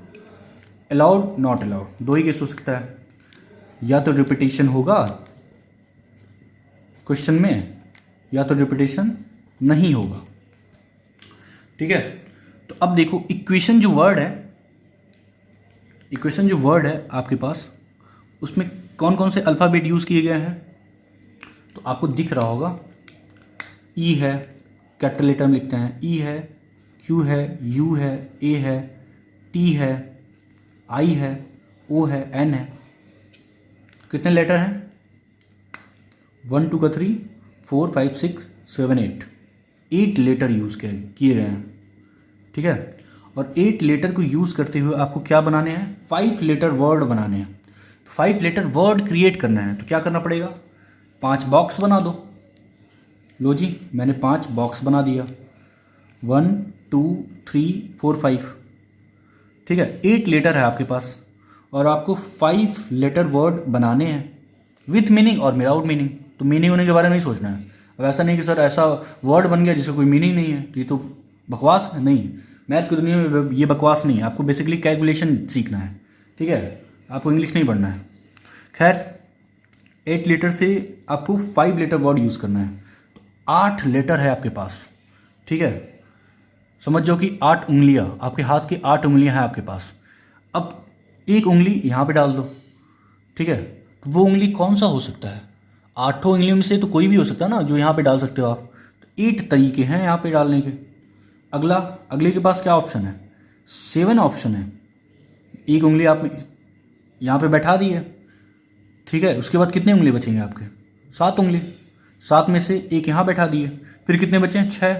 Allowed not allowed 2 ही केस हो सकता है, या तो रिपीटेशन होगा क्वेश्चन में, या तो रिपीटेशन नहीं होगा, ठीक है। तो अब देखो, इक्वेशन जो वर्ड है इक्वेशन जो वर्ड है आपके पास उसमें कौन कौन से अल्फ़ाबेट यूज़ किए गए हैं, तो आपको दिख रहा होगा। ई है, कैपिटल लेटर में लिखते हैं, ई है, क्यू है, यू है, ए है, टी है, आई है, ओ है, एन है। कितने लेटर हैं? 1 2 का 3 4 5 6 7 8 लेटर यूज़ किए गए हैं। ठीक है, और 8 लेटर को यूज़ करते हुए आपको क्या बनाने हैं? 5 लेटर वर्ड बनाने हैं। 5 लेटर वर्ड क्रिएट करना है तो क्या करना पड़ेगा? 5 बॉक्स बना दो। लो जी, मैंने 5 बॉक्स बना दिया। 1 2 3 4 5। ठीक है, 8 लेटर है आपके पास और आपको 5 लेटर वर्ड बनाने हैं विथ मीनिंग और विदाउट मीनिंग। तो मीनिंग होने के बारे में नहीं सोचना है। अब ऐसा नहीं कि सर ऐसा वर्ड बन गया जिसका कोई मीनिंग नहीं है तो ये तो बकवास है। नहीं, मैथ की दुनिया में ये बकवास नहीं है। आपको बेसिकली कैलकुलेशन सीखना है। ठीक है, आपको इंग्लिश नहीं पढ़ना है। खैर, 8 लेटर से आपको 5 लेटर वर्ड यूज़ करना है। 8 लेटर है आपके पास। ठीक है, समझ जाओ कि 8 उंगलियां, आपके हाथ की 8 उंगलियां हैं आपके पास। अब एक उंगली यहाँ पे डाल दो। ठीक है, तो वो उंगली कौन सा हो सकता है? 8 उंगलियों में से तो कोई भी हो सकता है ना जो यहाँ पे डाल सकते हो आप। तो 8 तरीके हैं यहाँ पे डालने के। अगले के पास क्या ऑप्शन है? 7 ऑप्शन है। एक उंगली आपने यहाँ पे बैठा दी है। ठीक है, उसके बाद कितने उंगली बचेंगे आपके? 7 उंगली। 7 में से एक यहाँ बैठा दी है। फिर कितने बचे? 6।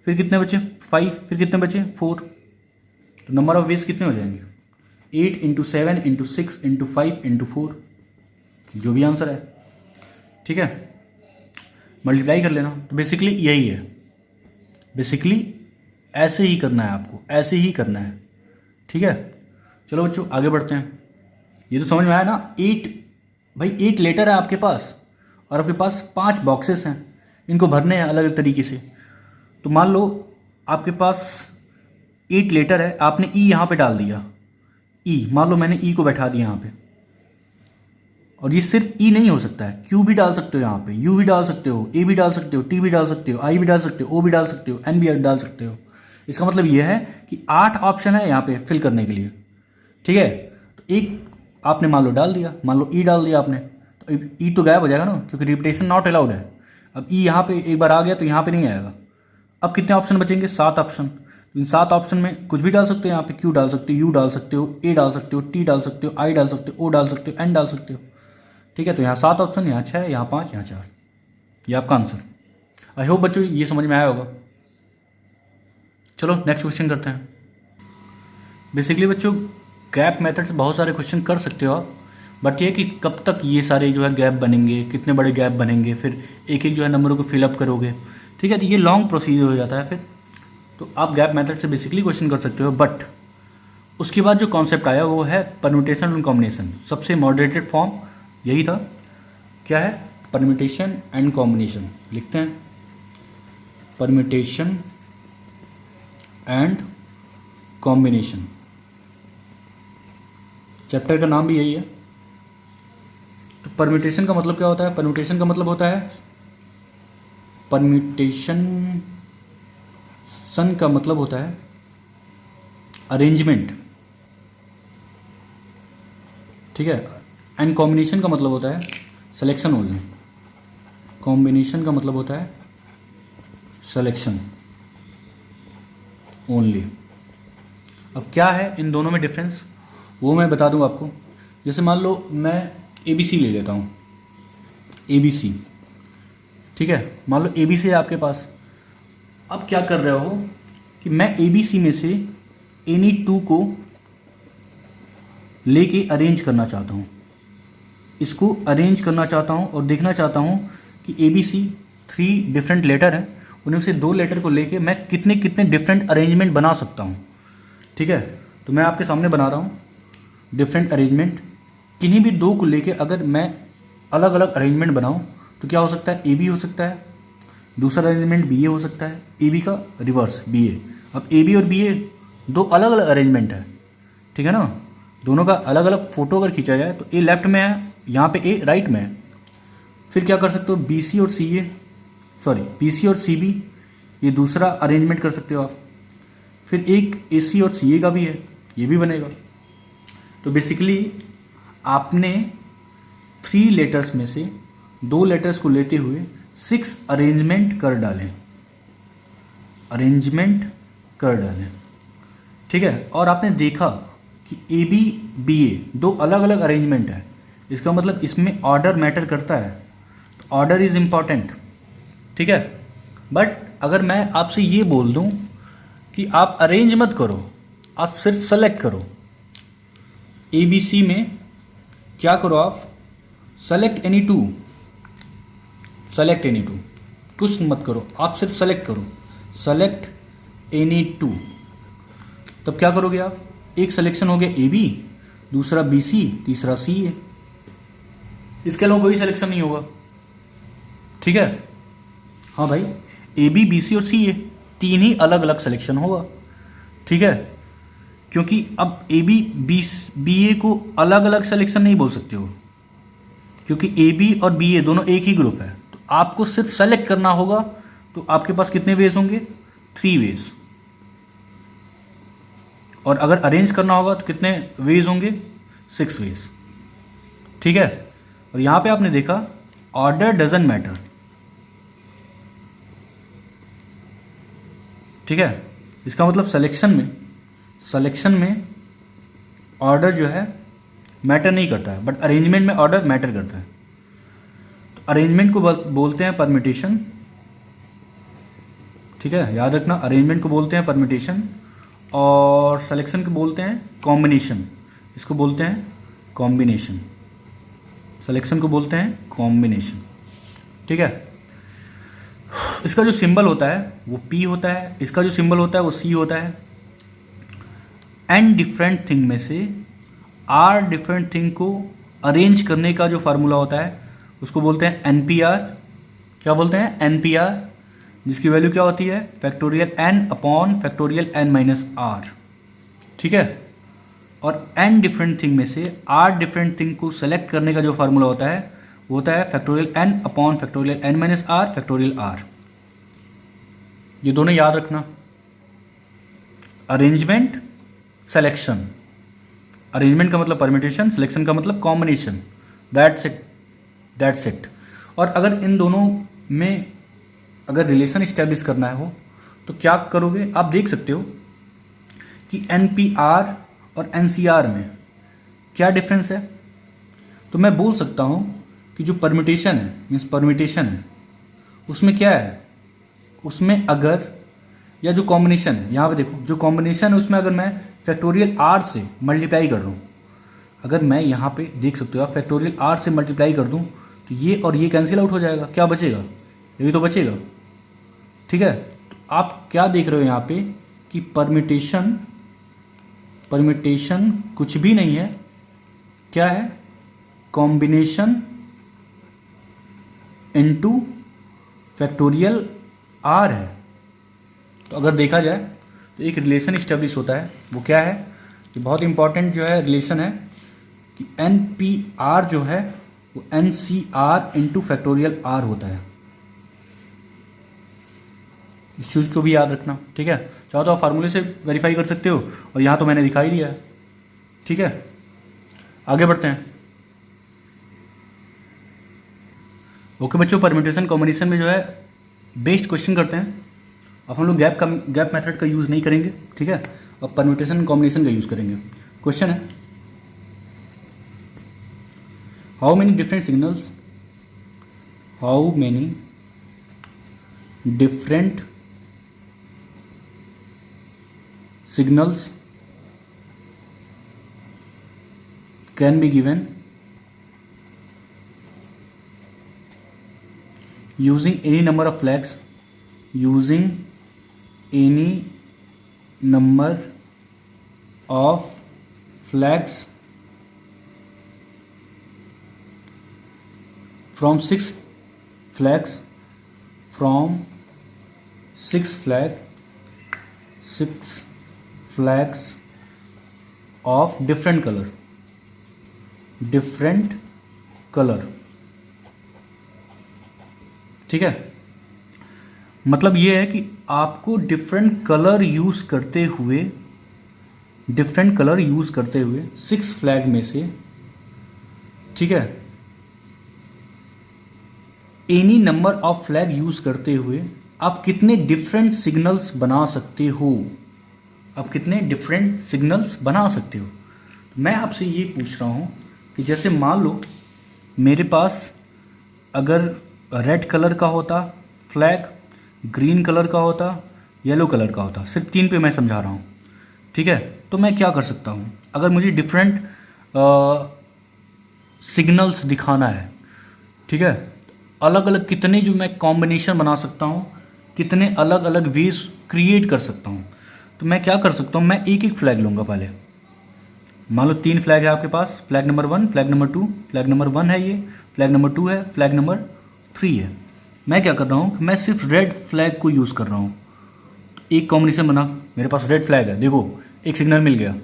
फिर कितने बचे? 5। फिर कितने बचे? 4। तो नंबर ऑफ वेज कितने हो जाएंगे? 8 × 7 × 6 × 5 × 4, जो भी आंसर है। ठीक है, मल्टीप्लाई कर लेना। तो बेसिकली यही है। बेसिकली ऐसे ही करना है आपको, ऐसे ही करना है। ठीक है, चलो बच्चों आगे बढ़ते हैं। ये तो समझ में आया ना? 8 लेटर है आपके पास और आपके पास 5 बॉक्सेस हैं। इनको भरने हैं अलग अलग तरीके से। तो मान लो आपके पास 8 लेटर है, आपने ई यहाँ पे डाल दिया। ई, मान लो मैंने ई को बैठा दिया यहाँ पे। और ये सिर्फ ई नहीं हो सकता है, क्यू भी डाल सकते हो यहाँ पे, यू भी डाल सकते हो, ए भी डाल सकते हो, टी भी डाल सकते हो, आई भी डाल सकते हो, ओ भी डाल सकते हो, एन भी डाल सकते हो। इसका मतलब ये है कि 8 ऑप्शन है यहाँ पे फिल करने के लिए। ठीक है, तो एक आपने मान लो डाल दिया, मान लो ई डाल दिया आपने, तो ई तो गायब हो जाएगा ना, क्योंकि रिपीटेशन नॉट अलाउड है। अब ई यहाँ पे एक बार आ गया तो यहाँ पे नहीं आएगा। अब कितने ऑप्शन बचेंगे? 7 ऑप्शन। इन 7 ऑप्शन में कुछ भी डाल सकते हो। यहाँ पे क्यू डाल सकते हो, यू डाल सकते हो, ए डाल सकते हो, टी डाल सकते हो, आई डाल सकते हो, ओ डाल सकते हो, एन डाल सकते हो। ठीक है, तो यहाँ 7 ऑप्शन, यहाँ 6, यहाँ 5, यहाँ 4। ये आपका आंसर। आई होप बच्चों ये समझ में आया होगा। चलो नेक्स्ट क्वेश्चन करते हैं। बेसिकली बच्चों गैप मेथड से बहुत सारे क्वेश्चन कर सकते हो आप, बट ये कि कब तक ये सारे जो है गैप बनेंगे, कितने बड़े गैप बनेंगे, फिर एक एक जो है नंबरों को फिलअप करोगे। ठीक है, तो ये लॉन्ग प्रोसीजर हो जाता है फिर। तो आप गैप मेथड से बेसिकली क्वेश्चन कर सकते हो, बट उसके बाद जो कॉन्सेप्ट आया वो है परम्यूटेशन एंड कॉम्बिनेशन। सबसे मॉडरेटेड फॉर्म यही था। क्या है? Permutation and combination. लिखते हैं परम्यूटेशन एंड कॉम्बिनेशन। चैप्टर का नाम भी यही है। तो परम्यूटेशन का मतलब क्या होता है? परम्यूटेशन का मतलब होता है, परम्यूटेशन का मतलब होता है अरेंजमेंट। ठीक है, एंड कॉम्बिनेशन का मतलब होता है सिलेक्शन ओनली। कॉम्बिनेशन का मतलब होता है सिलेक्शन ओनली। अब क्या है इन दोनों में डिफरेंस, वो मैं बता दूं आपको। जैसे मान लो मैं ABC ले लेता हूँ, ABC। ठीक है, मान लो ABC है आपके पास। अब क्या कर रहे हो कि मैं ABC में से एनी 2 को लेके अरेंज करना चाहता हूँ। इसको अरेंज करना चाहता हूँ और देखना चाहता हूँ कि ABC 3 डिफरेंट लेटर हैं, उनमें से 2 लेटर को लेके मैं कितने कितने डिफरेंट अरेंजमेंट बना सकता हूँ। ठीक है, तो मैं आपके सामने बना रहा हूँ डिफरेंट अरेंजमेंट। किन्हीं भी 2 को लेके अगर मैं अलग अलग अरेंजमेंट बनाऊँ तो क्या हो सकता है? AB हो सकता है, दूसरा अरेंजमेंट BA हो सकता है, AB का रिवर्स BA। अब AB और BA 2 अलग अलग अरेंजमेंट है। ठीक है ना, दोनों का अलग अलग फोटो अगर खींचा जाए तो A लेफ्ट में है, यहाँ पे A राइट में है। फिर क्या कर सकते हो? BC और CB, ये दूसरा अरेंजमेंट कर सकते हो आप। फिर एक AC और CA का भी है, ये भी बनेगा। तो बेसिकली आपने 3 लेटर्स में से 2 लेटर्स को लेते हुए 6 अरेंजमेंट कर डालें, ठीक है। और आपने देखा कि ए बी बी ए 2 अलग अलग अरेंजमेंट है, इसका मतलब इसमें ऑर्डर मैटर करता है, तो ऑर्डर इज़ इम्पॉर्टेंट, ठीक है। बट अगर मैं आपसे ये बोल दूं कि आप अरेंज मत करो, आप सिर्फ सेलेक्ट करो, ए बी सी में क्या करो, आप सेलेक्ट एनी टू, कुछ मत करो, आप सिर्फ सेलेक्ट करो, सेलेक्ट एनी टू। तब क्या करोगे आप, एक सिलेक्शन हो गया ए बी, दूसरा बी सी, तीसरा सी ए, इसके अलावा कोई सिलेक्शन नहीं होगा, ठीक है। हाँ भाई, ए बी बी सी और सी ए 3 ही अलग अलग सिलेक्शन होगा, ठीक है। क्योंकि अब ए बी बी ए को अलग अलग सिलेक्शन नहीं बोल सकते हो, क्योंकि ए बी और बी ए दोनों एक ही ग्रुप है, तो आपको सिर्फ सेलेक्ट करना होगा। तो आपके पास कितने वेज होंगे, 3 वेज। और अगर अरेंज करना होगा तो कितने वेज होंगे, 6 वेज, ठीक है। और यहां पे आपने देखा ऑर्डर डजंट मैटर, ठीक है। इसका मतलब सिलेक्शन में ऑर्डर जो है मैटर नहीं करता है, बट अरेंजमेंट में ऑर्डर मैटर करता है। तो अरेंजमेंट को बोलते हैं परम्यूटेशन, ठीक है, याद रखना। अरेंजमेंट को बोलते हैं परम्यूटेशन और सिलेक्शन को बोलते हैं कॉम्बिनेशन, इसको बोलते हैं कॉम्बिनेशन, सिलेक्शन को बोलते हैं कॉम्बिनेशन, ठीक है। इसका जो सिंबल होता है वो P होता है, इसका जो सिंबल होता है वो C होता है। एन डिफरेंट थिंग में से आर डिफरेंट थिंग को अरेंज करने का जो फार्मूला होता है उसको बोलते हैं NPR। क्या बोलते हैं, NPR, जिसकी वैल्यू क्या होती है, factorial n upon factorial n minus r, ठीक है। और n डिफरेंट थिंग में से r डिफरेंट थिंग को सेलेक्ट करने का जो फार्मूला होता है वो होता है factorial n upon factorial n minus r factorial r। ये दोनों याद रखना, अरेंजमेंट, सेलेक्शन। अरेंजमेंट का मतलब परम्यूटेशन, सिलेक्शन का मतलब कॉम्बिनेशन, दैट्स इट। और अगर इन दोनों में अगर रिलेशन इस्टेब्लिश करना है हो तो क्या करोगे, आप देख सकते हो कि NPR और NCR में क्या डिफरेंस है। तो मैं बोल सकता हूँ कि जो परम्यूटेशन है, मीन्स परम्यूटेशन है, उसमें क्या है, उसमें अगर, या जो कॉम्बिनेशन है, यहाँ पे देखो जो कॉम्बिनेशन है उसमें अगर मैं फैक्टोरियल R से मल्टीप्लाई कर दूँ, अगर मैं यहाँ पे देख सकते हो आप फैक्टोरियल R से मल्टीप्लाई कर दूँ तो ये और ये कैंसिल आउट हो जाएगा, क्या बचेगा, ये भी तो बचेगा, ठीक है। तो आप क्या देख रहे हो यहाँ पे कि परम्यूटेशन कुछ भी नहीं है, क्या है, कॉम्बिनेशन इनटू फैक्टोरियल R है। तो अगर देखा जाए तो एक रिलेशन इस्टेब्लिश होता है, वो क्या है, ये बहुत इंपॉर्टेंट जो है रिलेशन है कि NPR जो है वो NCR इंटू फैक्टोरियल R होता है। इस चीज़ को भी याद रखना, ठीक है। चाहो तो आप फार्मूले से वेरीफाई कर सकते हो, और यहाँ तो मैंने दिखाई दिया है, ठीक है। आगे बढ़ते हैं। ओके बच्चों, परम्यूटेशन कॉम्बिनेशन में जो है बेस्ड क्वेश्चन करते हैं। अब हम लोग गैप मेथड का यूज़ नहीं करेंगे, ठीक है, अब परम्यूटेशन कॉम्बिनेशन का यूज़ करेंगे। क्वेश्चन है, how many different signals can be given using any number of flags from six flags of different color, ठीक है। मतलब ये है कि आपको डिफरेंट कलर यूज करते हुए डिफरेंट कलर यूज़ करते हुए 6 फ्लैग में से, ठीक है, any number of flag use करते हुए आप कितने डिफरेंट सिग्नल्स बना सकते हो? आप कितने डिफरेंट सिग्नल्स बना सकते हो? मैं आपसे ये पूछ रहा हूँ कि जैसे मान लो मेरे पास अगर रेड कलर का होता फ्लैग, ग्रीन कलर का होता, येलो कलर का होता, सिर्फ 3 पे मैं समझा रहा हूँ, ठीक है, तो मैं क्या कर सकता हूँ? अगर मुझे डिफरेंट सिग्नल्स दिखाना है, ठीक है, अलग अलग कितने जो मैं कॉम्बिनेशन बना सकता हूँ, कितने अलग अलग वेज क्रिएट कर सकता हूँ, तो मैं क्या कर सकता हूँ? मैं एक एक फ्लैग लूँगा पहले। मान लो 3 फ्लैग है आपके पास, flag number 1, flag number 2, flag number 1 है ये, फ्लैग नंबर 2 है, फ्लैग नंबर 3 है। मैं क्या कर रहा हूँ? मैं सिर्फ रेड फ्लैग को यूज़ कर रहा हूँ। एक कॉम्बिनेशन बना, मेरे पास रेड फ्लैग है, देखो एक सिग्नल मिल गया।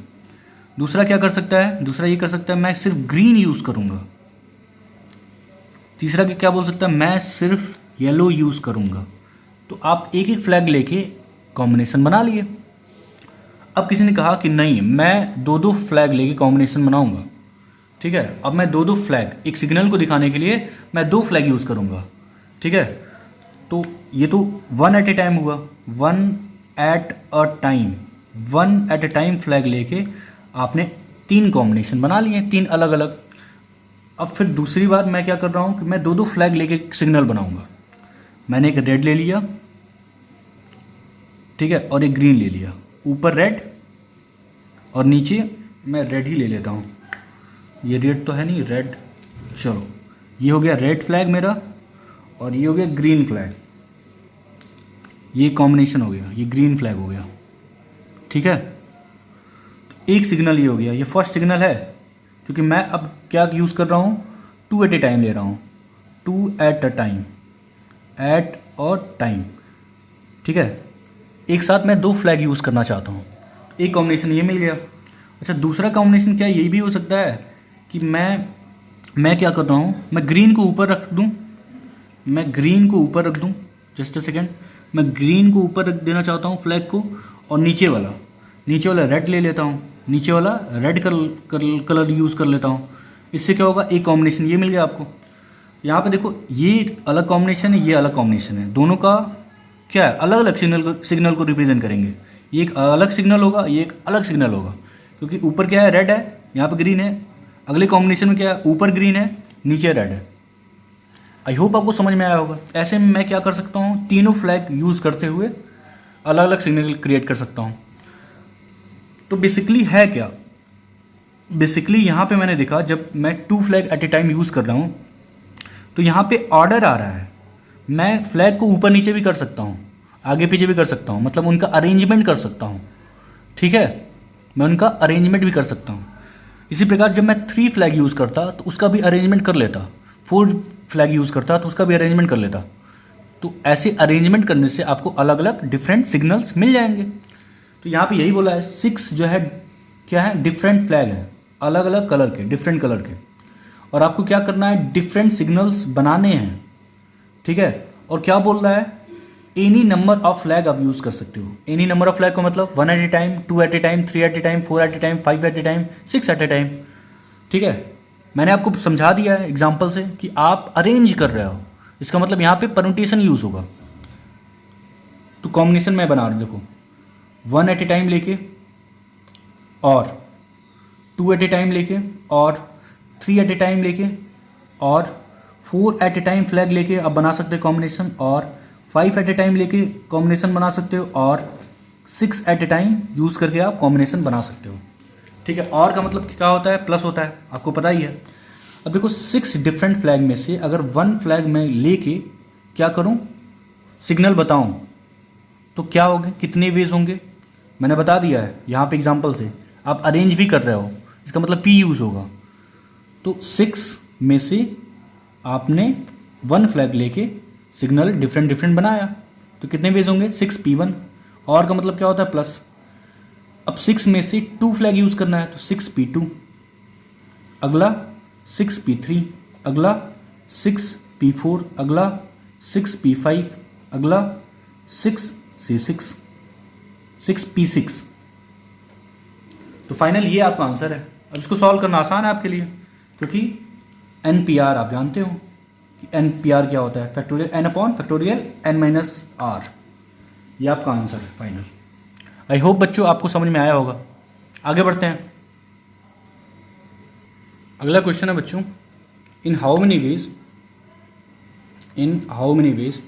दूसरा क्या कर सकता है? दूसरा ये कर सकता है मैं सिर्फ ग्रीन यूज़ करूँगा। तीसरा क्या बोल सकता है? मैं सिर्फ येलो यूज़ करूँगा। तो आप एक एक फ्लैग लेके कॉम्बिनेशन बना लिए। अब किसी ने कहा कि नहीं, मैं 2-2 फ्लैग लेके कॉम्बिनेशन बनाऊंगा, ठीक है, अब मैं 2-2 फ्लैग, एक सिग्नल को दिखाने के लिए मैं 2 फ्लैग यूज़ करूंगा, ठीक है, तो ये तो 1 एट ए टाइम हुआ, 1 at a time, 1 at a time flag लेके आपने 3 कॉम्बिनेशन बना लिए, 3 अलग अलग। अब फिर दूसरी बार मैं क्या कर रहा हूँ कि मैं 2-2 फ्लैग लेके सिग्नल बनाऊंगा। मैंने एक रेड ले लिया, ठीक है, और एक ग्रीन ले लिया, ऊपर रेड और नीचे मैं रेड ही ले लेता हूँ, ये रेड तो है नहीं, रेड, चलो ये हो गया रेड फ्लैग मेरा, और ये हो गया ग्रीन फ्लैग, ये कॉम्बिनेशन हो गया, ये ग्रीन फ्लैग हो गया, ठीक है। तो एक सिग्नल ये हो गया, ये फर्स्ट सिग्नल है, क्योंकि मैं अब क्या यूज़ कर रहा हूँ? 2 एट ए टाइम ले रहा हूँ, 2 एट अ टाइम, एट और टाइम, ठीक है। एक साथ मैं 2 फ्लैग यूज़ करना चाहता हूँ, एक कॉम्बिनेशन ये मिल गया। अच्छा, दूसरा कॉम्बिनेशन क्या ये भी हो सकता है कि मैं क्या कर रहा हूँ? मैं ग्रीन को ऊपर रख दूँ, मैं ग्रीन को ऊपर रख दूँ, जस्ट अ सेकेंड, मैं ग्रीन को ऊपर रख देना चाहता हूँ फ्लैग को, और नीचे वाला रेड ले लेता हूँ, नीचे वाला रेड कलर यूज़ कर लेता हूँ। इससे क्या होगा? एक कॉम्बिनेशन ये मिल गया आपको। यहाँ पे देखो, ये अलग कॉम्बिनेशन है, ये अलग कॉम्बिनेशन है, दोनों का क्या है? अलग अलग सिग्नल को रिप्रेजेंट करेंगे। ये एक अलग सिग्नल होगा, ये एक अलग सिग्नल होगा, क्योंकि ऊपर क्या है? रेड है, यहाँ पे ग्रीन है। अगले कॉम्बिनेशन में क्या है? ऊपर ग्रीन है, नीचे रेड है। आई होप आपको समझ में आया होगा। ऐसे में मैं क्या कर सकता हूँ? तीनों फ्लैग यूज़ करते हुए अलग अलग सिग्नल क्रिएट कर सकता हूँ। तो बेसिकली है क्या? बेसिकली यहाँ पे मैंने देखा, जब मैं 2 flag at a time use कर रहा हूँ तो यहाँ पे ऑर्डर आ रहा है। मैं फ्लैग को ऊपर नीचे भी कर सकता हूँ, आगे पीछे भी कर सकता हूँ, मतलब उनका अरेंजमेंट कर सकता हूँ, ठीक है, मैं उनका अरेंजमेंट भी कर सकता हूँ। इसी प्रकार जब मैं 3 फ्लैग यूज़ करता तो उसका भी अरेंजमेंट कर लेता, 4 फ्लैग यूज़ करता तो उसका भी अरेंजमेंट कर लेता। तो ऐसे अरेंजमेंट करने से आपको अलग अलग डिफरेंट सिग्नल्स मिल जाएंगे। तो यहाँ पे यही बोला है, 6 जो है क्या है? डिफरेंट फ्लैग है, अलग अलग कलर के, डिफरेंट कलर के, और आपको क्या करना है? डिफरेंट सिग्नल्स बनाने हैं, ठीक है। और क्या बोल रहा है? एनी नंबर ऑफ फ्लैग आप यूज़ कर सकते हो। एनी नंबर ऑफ फ्लैग का मतलब 1 at a time, 2 at a time, 3 at a time, 4 at a time, 5 at a time, 6 at a time, ठीक है। मैंने आपको समझा दिया है एग्जाम्पल से कि आप अरेंज कर रहे हो, इसका मतलब यहाँ पे परम्यूटेशन यूज़ होगा। तो कॉम्बिनेशन मैं बना रहा हूँ, देखो 1 एट ए टाइम लेके, और 2 एट ए टाइम लेके, और 3 एट ए टाइम लेके, और 4 एट ए टाइम फ्लैग लेके आप बना सकते हो कॉम्बिनेशन, और 5 एट ए टाइम लेके कॉम्बिनेशन बना सकते हो, और 6 एट ए टाइम यूज़ करके आप कॉम्बिनेशन बना सकते हो, ठीक है। और का मतलब क्या होता है? प्लस होता है, आपको पता ही है। अब देखो 6 डिफरेंट फ्लैग में से अगर 1 फ्लैग में लेके क्या करूं? सिग्नल बताऊं तो क्या होंगे? कितने वेज होंगे? मैंने बता दिया है यहाँ पे एग्जांपल से। आप अरेंज भी कर रहे हो, इसका मतलब पी यूज़ होगा। तो 6 में से आपने 1 फ्लैग लेके सिग्नल डिफरेंट बनाया, तो कितने वेज होंगे? 6p1। और का मतलब क्या होता है? प्लस। अब 6 में से 2 फ्लैग यूज़ करना है, तो 6p2, अगला 6p3, अगला 6p4, अगला 6p5, अगला 6p6, तो फाइनल ये आपका आंसर है। अब इसको सॉल्व करना आसान है आपके लिए, क्योंकि एन पी आर आप जानते हो कि एन पी आर क्या होता है, factorial n upon factorial n minus r. ये आपका आंसर है फाइनल। आई होप बच्चों आपको समझ में आया होगा। आगे बढ़ते हैं। अगला क्वेश्चन है बच्चों, in how many ways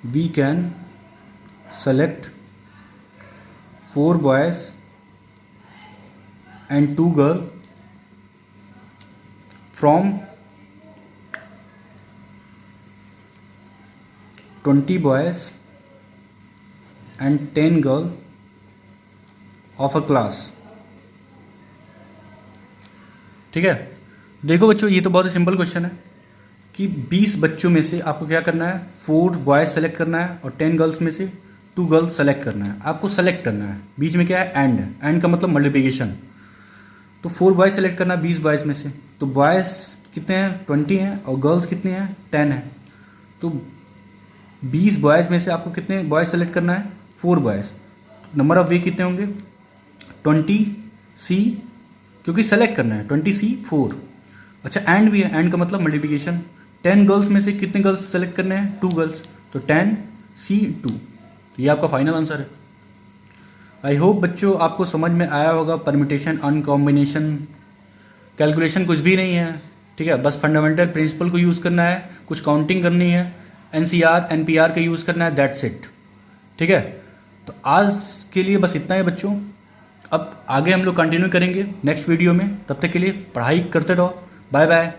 we can select 4 boys and 2 girls from 20 boys and 10 girls of a class। ठीक है, देखो बच्चों ये तो बहुत ही सिंपल क्वेश्चन है कि 20 बच्चों में से आपको क्या करना है, 4 बॉयज़ सेलेक्ट करना है और 10 गर्ल्स में से 2 गर्ल्स सेलेक्ट करना है। आपको सेलेक्ट करना है, बीच में क्या है एंड का मतलब मल्टीप्लिकेशन। तो 4 बॉयज़ सेलेक्ट करना है 20 बॉयज़ में से, तो बॉयज़ कितने हैं 20 हैं और गर्ल्स कितने हैं 10 हैं। तो 20 बॉयज़ में से आपको कितने बॉयज़ सेलेक्ट करना है, 4 बॉयज़। नंबर ऑफ वे कितने होंगे 20C, क्योंकि सेलेक्ट करना है 20C 4। अच्छा एंड भी है, एंड का मतलब मल्टीप्लिकेशन। 10 गर्ल्स में से कितने गर्ल्स सेलेक्ट करने हैं 2 गर्ल्स, तो 10C 2। तो ये आपका फाइनल आंसर है। आई होप बच्चों आपको समझ में आया होगा। परम्यूटेशन, अनकॉम्बिनेशन, कैलकुलेशन कुछ भी नहीं है, ठीक है। बस फंडामेंटल प्रिंसिपल को यूज़ करना है, कुछ काउंटिंग करनी है, NCR NPR का यूज़ करना है, दैट्स इट, ठीक है। तो आज के लिए बस इतना है बच्चों। अब आगे हम लोग कंटिन्यू करेंगे नेक्स्ट वीडियो में। तब तक के लिए पढ़ाई करते रहो। Bye bye.